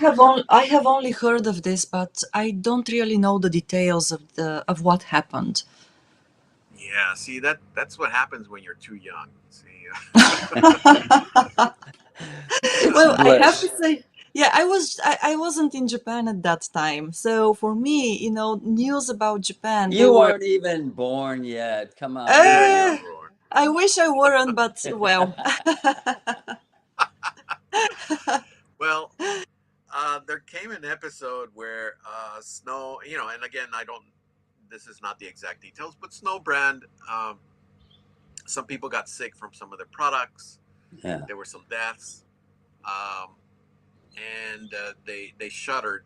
have only heard of this, but I don't really know the details of what happened. yeah. See, that's what happens when you're too young. See, It's Well, I have to bliss. say, yeah, I wasn't in Japan at that time. So for me, news about Japan, they You were weren't even born yet. Come on, you were yeah, you're uh, young. born. I wish I weren't, but well. Well, there came an episode where Snow, and again, I don't. This is not the exact details, but Snow Brand. Some people got sick from some of their products. Yeah. There were some deaths, um, and they shuttered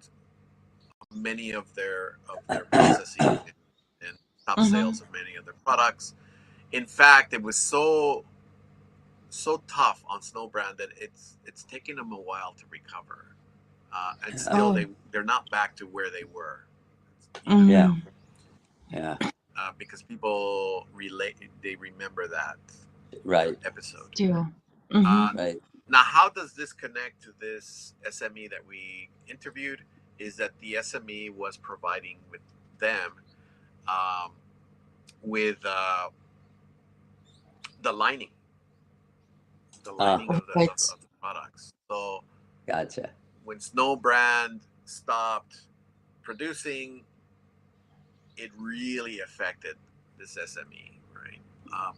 many of their processing and stopped Hmm. sales of many of their products. In fact, it was so tough on Snowbrand that it's taken them a while to recover, and Yeah. still Oh. they're not back to where they were, even Yeah. now, Mm. Yeah. because people relate, they remember that Right. episode. Still. Hmm. Uh, Right. Now, how does this connect to this SME that we interviewed? Is that the SME was providing with them, um, with the lining, the Ah, lining of Right. the products. So gotcha. when Snow Brand stopped producing, it really affected this SME, right?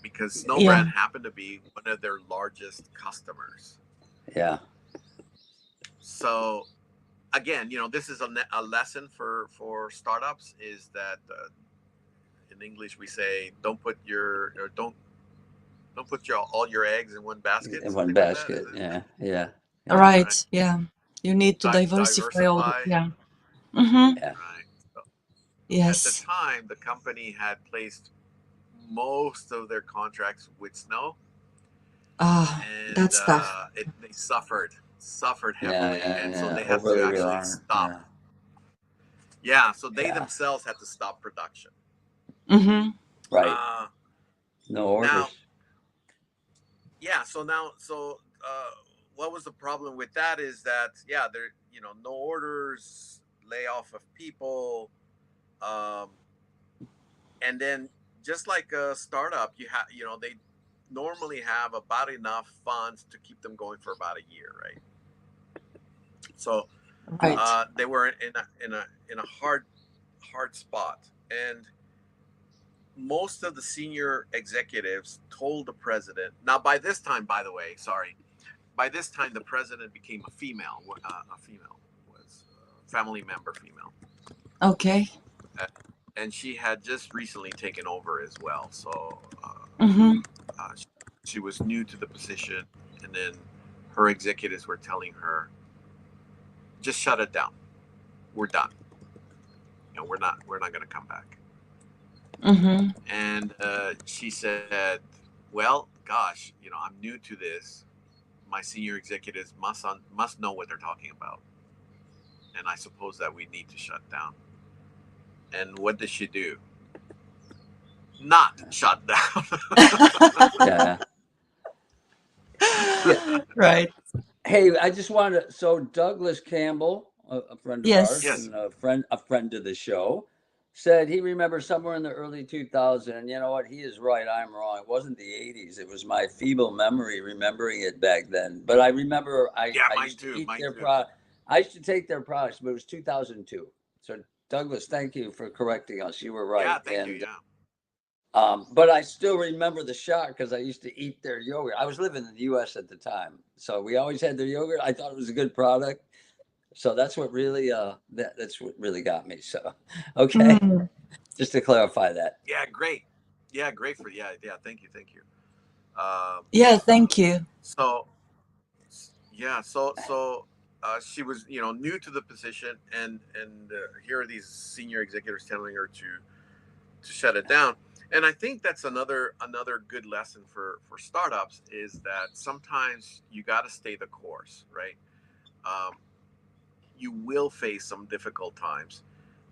Because Snow Yeah. Brand happened to be one of their largest customers. Yeah. So again, this is a lesson for startups, is that in English we say don't put your all your eggs in one basket, In one something like that. Is basket. it Yeah. Yeah. Yeah. right? Right. Yeah. You need to diversify all the, Diversify, yeah. Mm-hmm. Yeah. right? So at the Yes. time, the company had placed most of their contracts with Snow, Ah, and that's tough. they suffered Yeah. heavily, Yeah. and so Yeah. they had to Overly actually reliant. stop. Yeah. Yeah, so they Yeah. themselves had to stop production. Mm-hmm. Right. Uh, No Now, orders. yeah, what was the problem with that is that, yeah, there, no orders lay off of people, um, and then just like a startup, they normally have about enough funds to keep them going for about a year, right? So Right. they were in a hard spot, and most of the senior executives told the president. Now, by this time, by the way, sorry, by this time the president became a female. A female was a family member, female, Okay. uh, and she had just recently taken over as well. So Mm-hmm. uh, she was new to the position, and then her executives were telling her, "Just shut it down. We're done. We're not going to come back." Mm-hmm. And she said, "Well, gosh, I'm new to this. My senior executives must know what they're talking about, and I suppose that we need to shut down." And what did she do? Not shut down. Yeah. Yeah. Right. Hey, I just wanted to, so Douglas Campbell, a friend of ours Yes. Yes. and a friend of the show, said he remembers somewhere in the early 2000s. And you know what? He is right. I'm wrong. It wasn't the 80s. It was my feeble memory remembering it back then. But I remember Yeah, I mine used to too. eat Mine their too. I used to take their products, but it was 2002. So Douglas, thank you for correcting us. You were Yeah, right. thank you. And Yeah. but I still remember the shock because I used to eat their yogurt. I was living in the U.S. at the time, so we always had their yogurt. I thought it was a good product, so that's what really that's what really got me. So, okay, Mm. just to clarify that. Yeah, great. Yeah, great for yeah. Thank you, thank you. Um, Yeah, thank you. so yeah, so she was new to the position, and here are these senior executives telling her to shut it down. And I think that's another good lesson for startups is that sometimes you got to stay the course, right? Um, you will face some difficult times.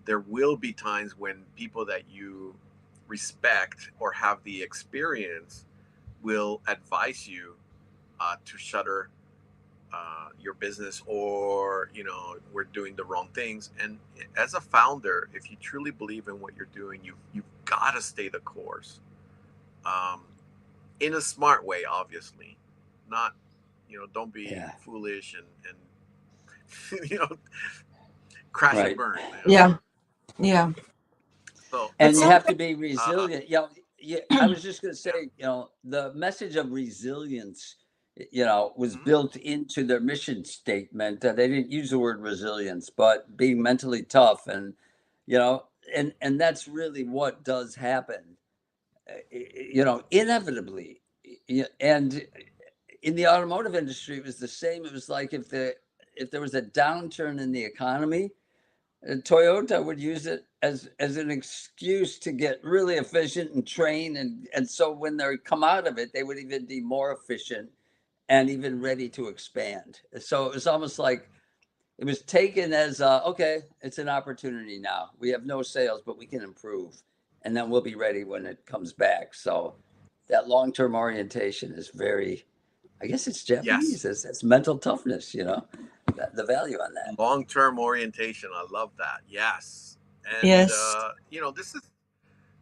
There will be times when people that you respect or have the experience will advise you to shutter your business, or we're doing the wrong things. And as a founder, if you truly believe in what you're doing, you've got to stay the course, um, in a smart way, obviously. Not, don't be Yeah, foolish and crash and right. burn. Yeah. Yeah. So But And you have to sometimes. be uh, resilient. I was just going to yeah. say, the message of resilience, was Hmm. built into their mission statement. They didn't use the word resilience, but being mentally tough, and you know, and that's really what does happen. Inevitably. And in the automotive industry, it was the same. It was like if there was a downturn in the economy, Toyota would use it as an excuse to get really efficient and train, and so when they come out of it, they would even be more efficient and even ready to expand. So it was almost like it was taken as okay, it's an opportunity now. We have no sales, but we can improve, and then we'll be ready when it comes back. So that long-term orientation is very, I guess it's Yes. Japanese. It's mental toughness. The value on that. Long-term orientation. I love that. Yes. And Yes.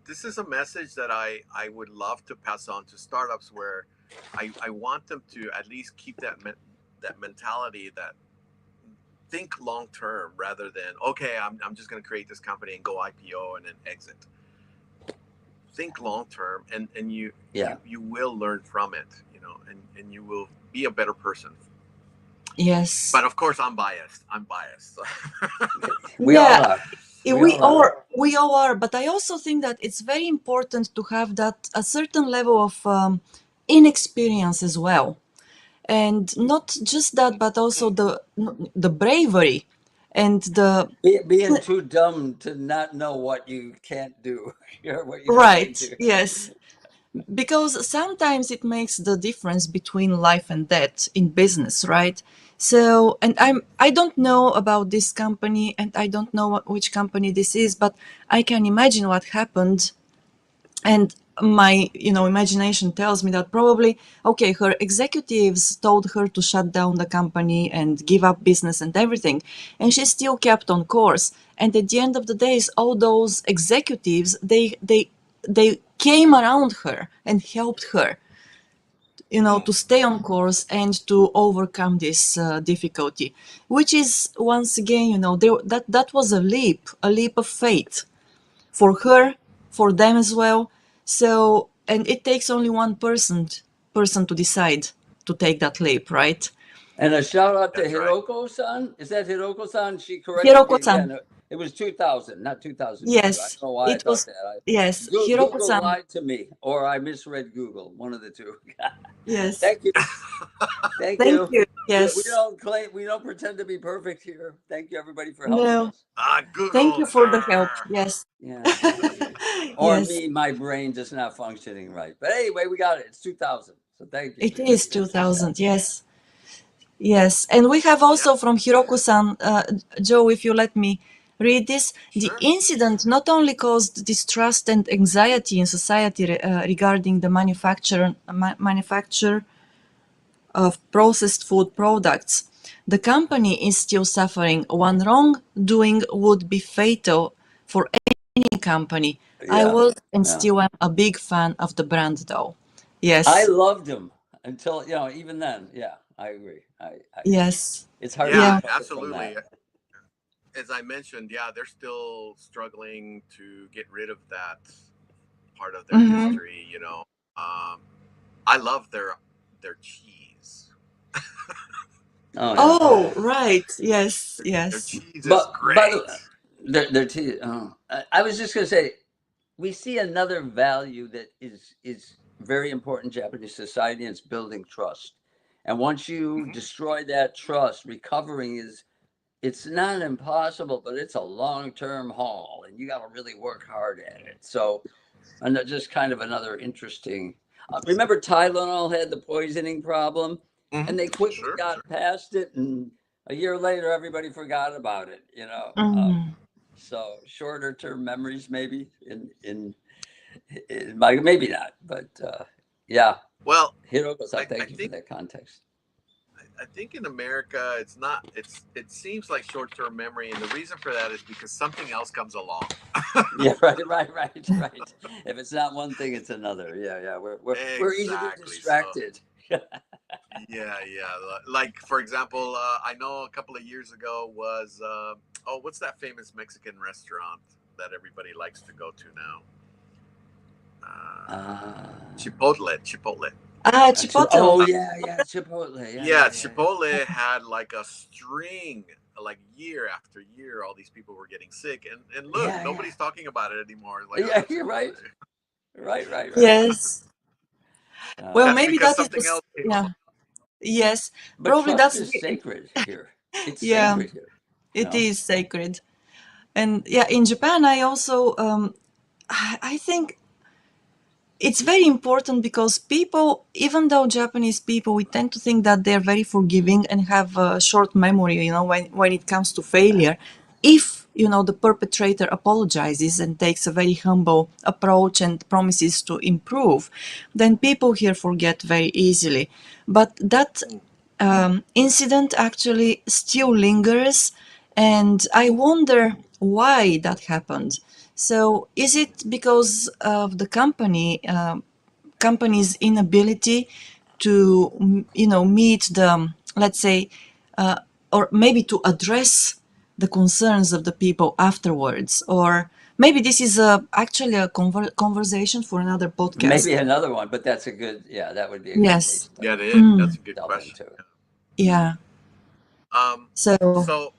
this is a message that I would love to pass on to startups, where I want them to at least keep that mentality, that think long term rather than, okay, I'm just going to create this company and go IPO and then exit. Think long term, and you, Yeah. you will learn from it, and you will be a better person. Yes. But of course, I'm biased. So. We all Yeah. are. We We all are. are. We all are. But I also think that it's very important to have that a certain level of inexperience as well, and not just that, but also the bravery and the Being too dumb to not know what you can't do or what you can't right. do. Yes. Because sometimes it makes the difference between life and death in business, right? So, and I don't know about this company, and I don't know which company this is, but I can imagine what happened. And my imagination tells me that probably, okay, her executives told her to shut down the company and give up business and everything, and she still kept on course. And at the end of the days, all those executives, they came around her and helped her, to stay on course and to overcome this difficulty, which is, once again, that was a leap of faith for her, for them as well. So, and it takes only one person to decide to take that leap, right? And a shout out to That's right. Hiroko-san. Is that Hiroko-san? She corrected me Hiroko-san. again. It was 2000, not 2002. I Yes, don't know why I it thought was. that. Yes, Google Hiroko-san. lied to me, or I misread Google. One of the two. Yes. Thank you. Thank Thank you. you. We Yes. don't claim, we don't pretend to be perfect here. Thank you, everybody, for helping No. us. Thank Google. you for the help. Yes. Yeah, thank you. Or Yes. me, my brain just not functioning right. But anyway, we got it. It's 2000. So thank you. It is 2000. Yes. Yes, and we have Yeah. also from Hiroko-san, Joe, if you let me read this. The Sure. incident not only caused distrust and anxiety in society regarding the manufacture of processed food products, the company is still suffering. One wrongdoing would be fatal for any company. I Yeah. was and Yeah. still am a big fan of the brand, though. I Yes, loved him until, even then. Yeah, I agree. I yes, It's hard to Yeah, yeah. recover from absolutely. that. As I mentioned, yeah, they're still struggling to get rid of that part of their Mm-hmm. history. I love their cheese. Oh yeah. Oh, right. Yes, Their yes. cheese is But by the way, great. I was just going to say, we see another value that is very important in Japanese society, and it's building trust. And once you Hmm. destroy that trust, recovering is, it's not impossible, but it's a long-term haul, and you got to really work hard at it. So, and just kind of another interesting. Remember, Tylenol had the poisoning problem, Hmm. and they quickly Sure, got sure. past it, and a year later, everybody forgot about it. Mm. So shorter term memories, maybe maybe not, but yeah. Well, Hiroko-san, I thank you for think that context. I think in America it's not. It seems like short term memory, and the reason for that is because something else comes along. Yeah, right. If it's not one thing, it's another. Yeah. We're easily Exactly. So distracted. yeah. Like for example, I know a couple of years ago was what's that famous Mexican restaurant that everybody likes to go to now? Uh, Chipotle. Ah, oh Chipotle. yeah, Chipotle. Yeah, Yeah. Chipotle had like a string, like year after year, all these people were getting sick, and look, Yeah. nobody's talking about it anymore. Like, Yeah, you're Chipotle. right. Right. Yes. Well, That's Uh, maybe because that is something else came yeah. along. Yes. but Probably trust that's is sacred here. It's yeah, sacred here. You it know. is sacred. And yeah, in Japan, I also I think it's very important because people, even though Japanese people, we tend to think that they're very forgiving and have a short memory, when it comes to failure. If, the perpetrator apologizes and takes a very humble approach and promises to improve, then people here forget very easily. But that incident actually still lingers, and I wonder why that happened. So, is it because of the company's inability to, meet the, let's say, or maybe to address the concerns of the people afterwards, or maybe this is actually a conversation for another podcast. Maybe another one, but that's a good. Yeah, that would be a good case Yes. study Yeah, it is. to That's Mm, a good delve question. into. yeah. So.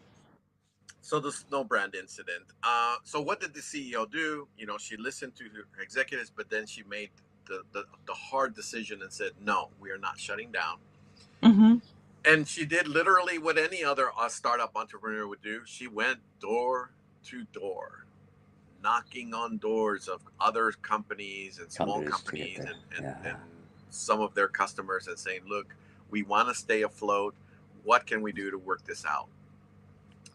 So the snow brand incident. So what did the CEO do? She listened to her executives, but then she made the hard decision and said, no, we are not shutting down. Mm-hmm. And she did literally what any other startup entrepreneur would do. She went door to door, knocking on doors of other companies and small Companies to get companies there. and Yeah. some of their customers and saying, look, we want to stay afloat. What can we do to work this out?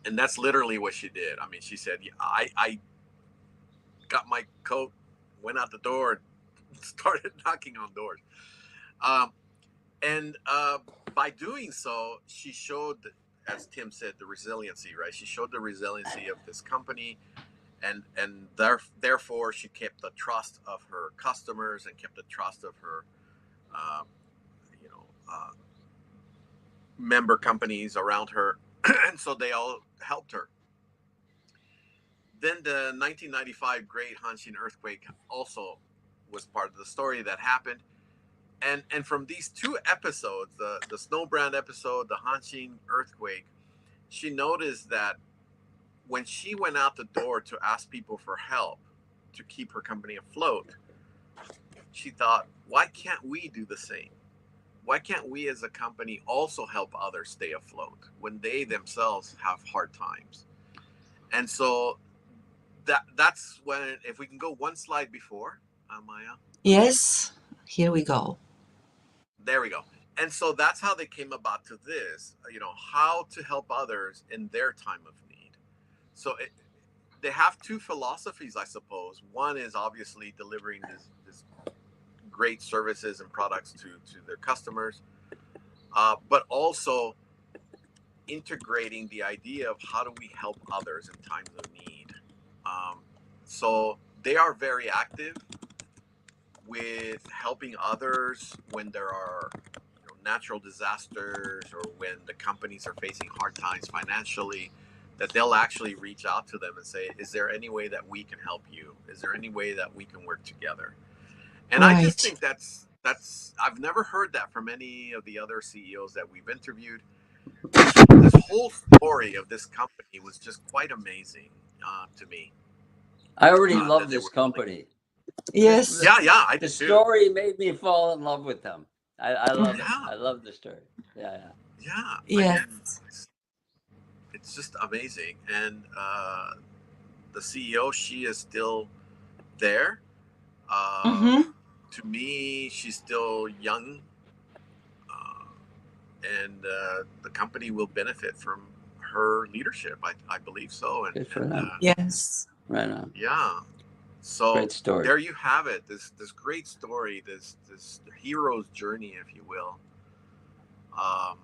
And that's literally what she did. I mean, she said, I got my coat, went out the door, started knocking on doors. Um, and by doing so, she showed, as Tim said, the resiliency, right? She showed the resiliency of this company, and therefore she kept the trust of her customers and kept the trust of her, um, you know, member companies around her, and so they all helped her. Then the 1995 Great Hanshin earthquake also was part of the story that happened. And from these two episodes, the Snowbrand episode, the Hanshin earthquake, she noticed that when she went out the door to ask people for help to keep her company afloat, she thought, why can't we do the same? Why can't we as a company also help others stay afloat when they themselves have hard times? And so that's when, if we can go one slide before, Maya. Yes, here we go. There we go. And so that's how they came about to this, how to help others in their time of need. So they have two philosophies, I suppose. One is obviously delivering this great services and products to their customers, but also integrating the idea of how do we help others in times of need. So they are very active with helping others when there are natural disasters or when the companies are facing hard times financially, that they'll actually reach out to them and say, is there any way that we can help you? Is there any way that we can work together? And I just Right. think that's I've never heard that from any of the other CEOs that we've interviewed. This whole story of this company was just quite amazing to me. I already love That they this were willing. company. This Yes. Yeah, I the do too. story made me fall in love with them. I love it. Yeah, I love the story. Yeah, yeah. yeah. I Yes. mean, it's just amazing. And the CEO, she is still there. Uh, Mm-hmm. to me, she's still young, uh, and the company will benefit from her leadership. I believe so. Good for And them. Yes. Right on. yeah, so Great story. there you have it. This great story. This hero's journey, if you will. Um,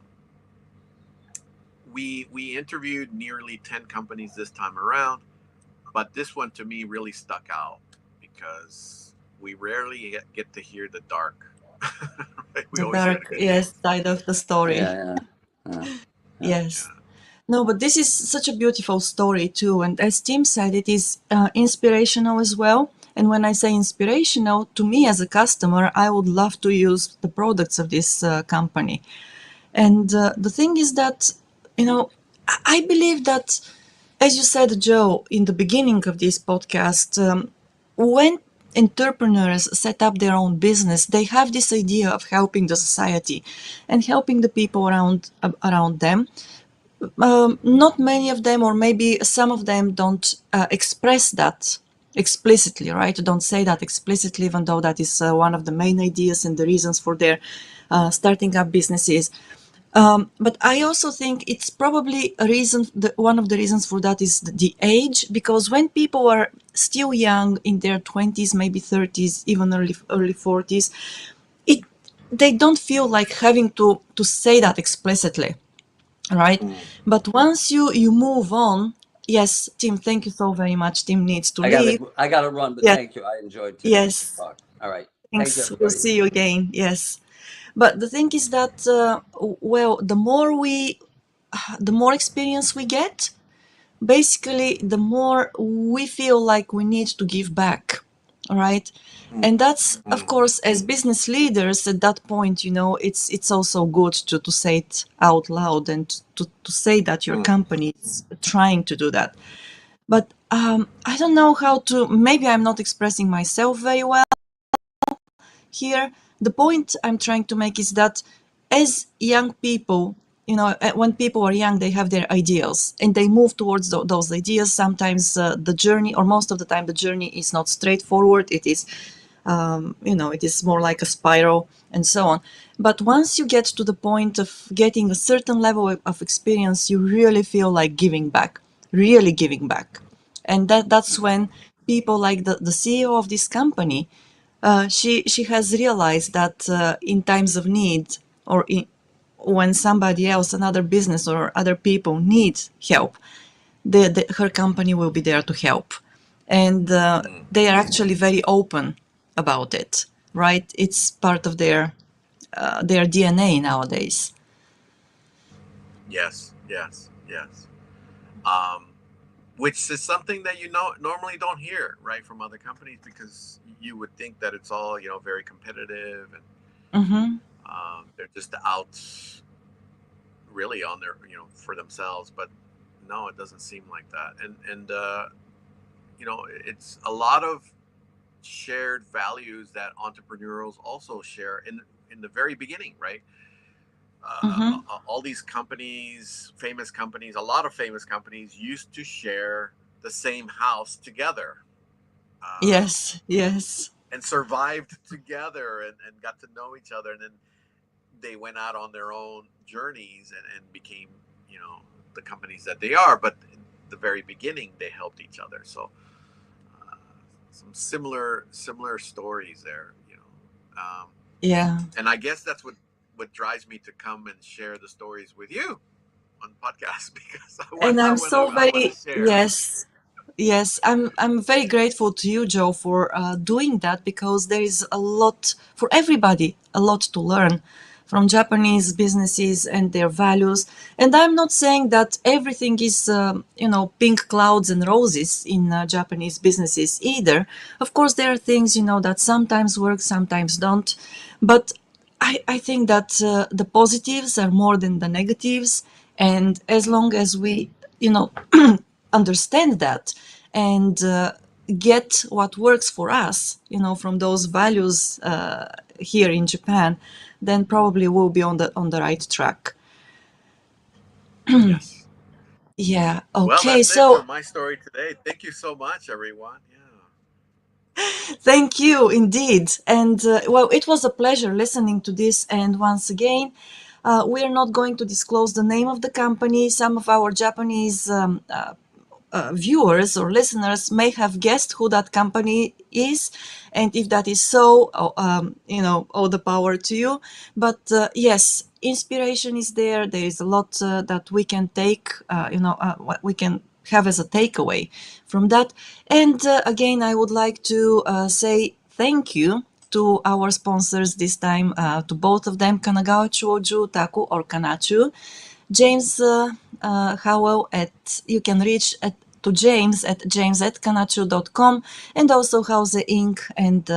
we interviewed nearly 10 companies this time around, but this one to me really stuck out because we rarely get to hear the dark. Right? We The always hear the dark, good yes, news. side of the story. Yeah, yeah. Yeah, yeah. Yes. Yeah. No, but this is such a beautiful story too. And as Tim said, it is inspirational as well. And when I say inspirational, to me as a customer, I would love to use the products of this company. And the thing is that, I believe that, as you said, Joe, in the beginning of this podcast, when entrepreneurs set up their own business, they have this idea of helping the society and helping the people around them. Not many of them, or maybe some of them, don't express that explicitly, right? Don't say that explicitly, even though that is one of the main ideas and the reasons for their starting up businesses. But I also think it's probably a reason. One of the reasons for that is the age, because when people are still young, in their 20s, maybe 30s, even early 40s, it they don't feel like having to say that explicitly, right? Mm. But once you move on, yes, Tim, thank you so very much. Tim needs to leave. I gotta run, but Yes, thank you. I enjoyed today's yes. talk. All right. Thank you, Thanks. We'll everybody. see you again. Yes. But the thing is that, well, the more experience we get, basically, the more we feel like we need to give back, right? Mm. And that's, of Mm. course, as business leaders at that point, it's also good to say it out loud and to say that your Mm. company is trying to do that. But I don't know how to. Maybe I'm not expressing myself very well here. The point I'm trying to make is that as young people, when people are young, they have their ideals and they move towards those ideas. Sometimes the journey, or most of the time, the journey is not straightforward. It is, it is more like a spiral and so on. But once you get to the point of getting a certain level of experience, you really feel like giving back, really giving back. And that's when people like the CEO of this company, She has realized that in times of need, or when somebody else, another business or other people need help, her company will be there to help. And Mm. they are actually very open about it, right? It's part of their DNA nowadays. Yes, yes, yes. Um, which is something that normally don't hear, right, from other companies, because you would think that it's all very competitive, and Mm-hmm. they're just out really on their for themselves. But no, it doesn't seem like that. And it's a lot of shared values that entrepreneurs also share in the very beginning, right? Mm-hmm. All these companies, famous companies, a lot of famous companies used to share the same house together, um, Yes, yes. and survived together, and got to know each other, and then they went out on their own journeys, and became the companies that they are. But in the very beginning, they helped each other. So uh, some similar stories there, Yeah. and I guess that's what drives me to come and share the stories with you on podcast, because And I'm so I want to very, share. yes, yes, I'm very grateful to you, Joe, for doing that, because there is a lot for everybody, a lot to learn from Japanese businesses and their values. And I'm not saying that everything is, pink clouds and roses in Japanese businesses either. Of course, there are things, that sometimes work, sometimes don't. But I think that the positives are more than the negatives. And as long as we, understand that and get what works for us, from those values here in Japan, then probably we'll be on the right track. Yes. Yeah. Well, Okay. that's it for So my story today. Thank you so much, everyone. Yeah. thank you indeed. And well, it was a pleasure listening to this. And once again, we are not going to disclose the name of the company. Some of our Japanese viewers or listeners may have guessed who that company is, and if that is so, all the power to you. But yes, inspiration is there. There is a lot that we can take, what we can have as a takeaway from that. And again, I would like to say thank you to our sponsors this time, to both of them, Kanagawa Chuo Jutaku, or Kanchu. James Howell at you can reach to James at james@kanachu.com, and also Houze Inc. and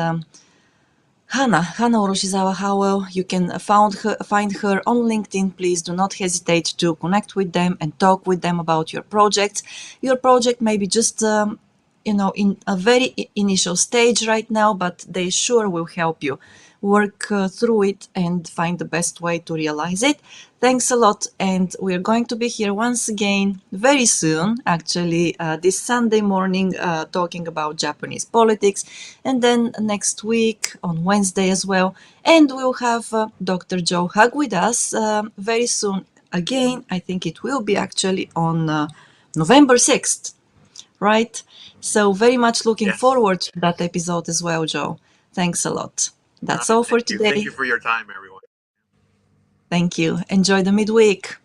Hannah Oroshizawa Howell. You can find her on LinkedIn. Please do not hesitate to connect with them and talk with them about your projects. Your project may be just in a very initial stage right now, but they sure will help you work through it and find the best way to realize it. Thanks a lot, and we're going to be here once again very soon, actually, this Sunday morning, talking about Japanese politics, and then next week on Wednesday as well. And we'll have Dr. Joe Hug with us very soon again. I think it will be actually on November 6th, right? So, very much looking Yes. forward to that episode as well, Joe. Thanks a lot. All That's right. all for Thank you. Thank today. you for your time, everyone. Thank you. Enjoy the midweek.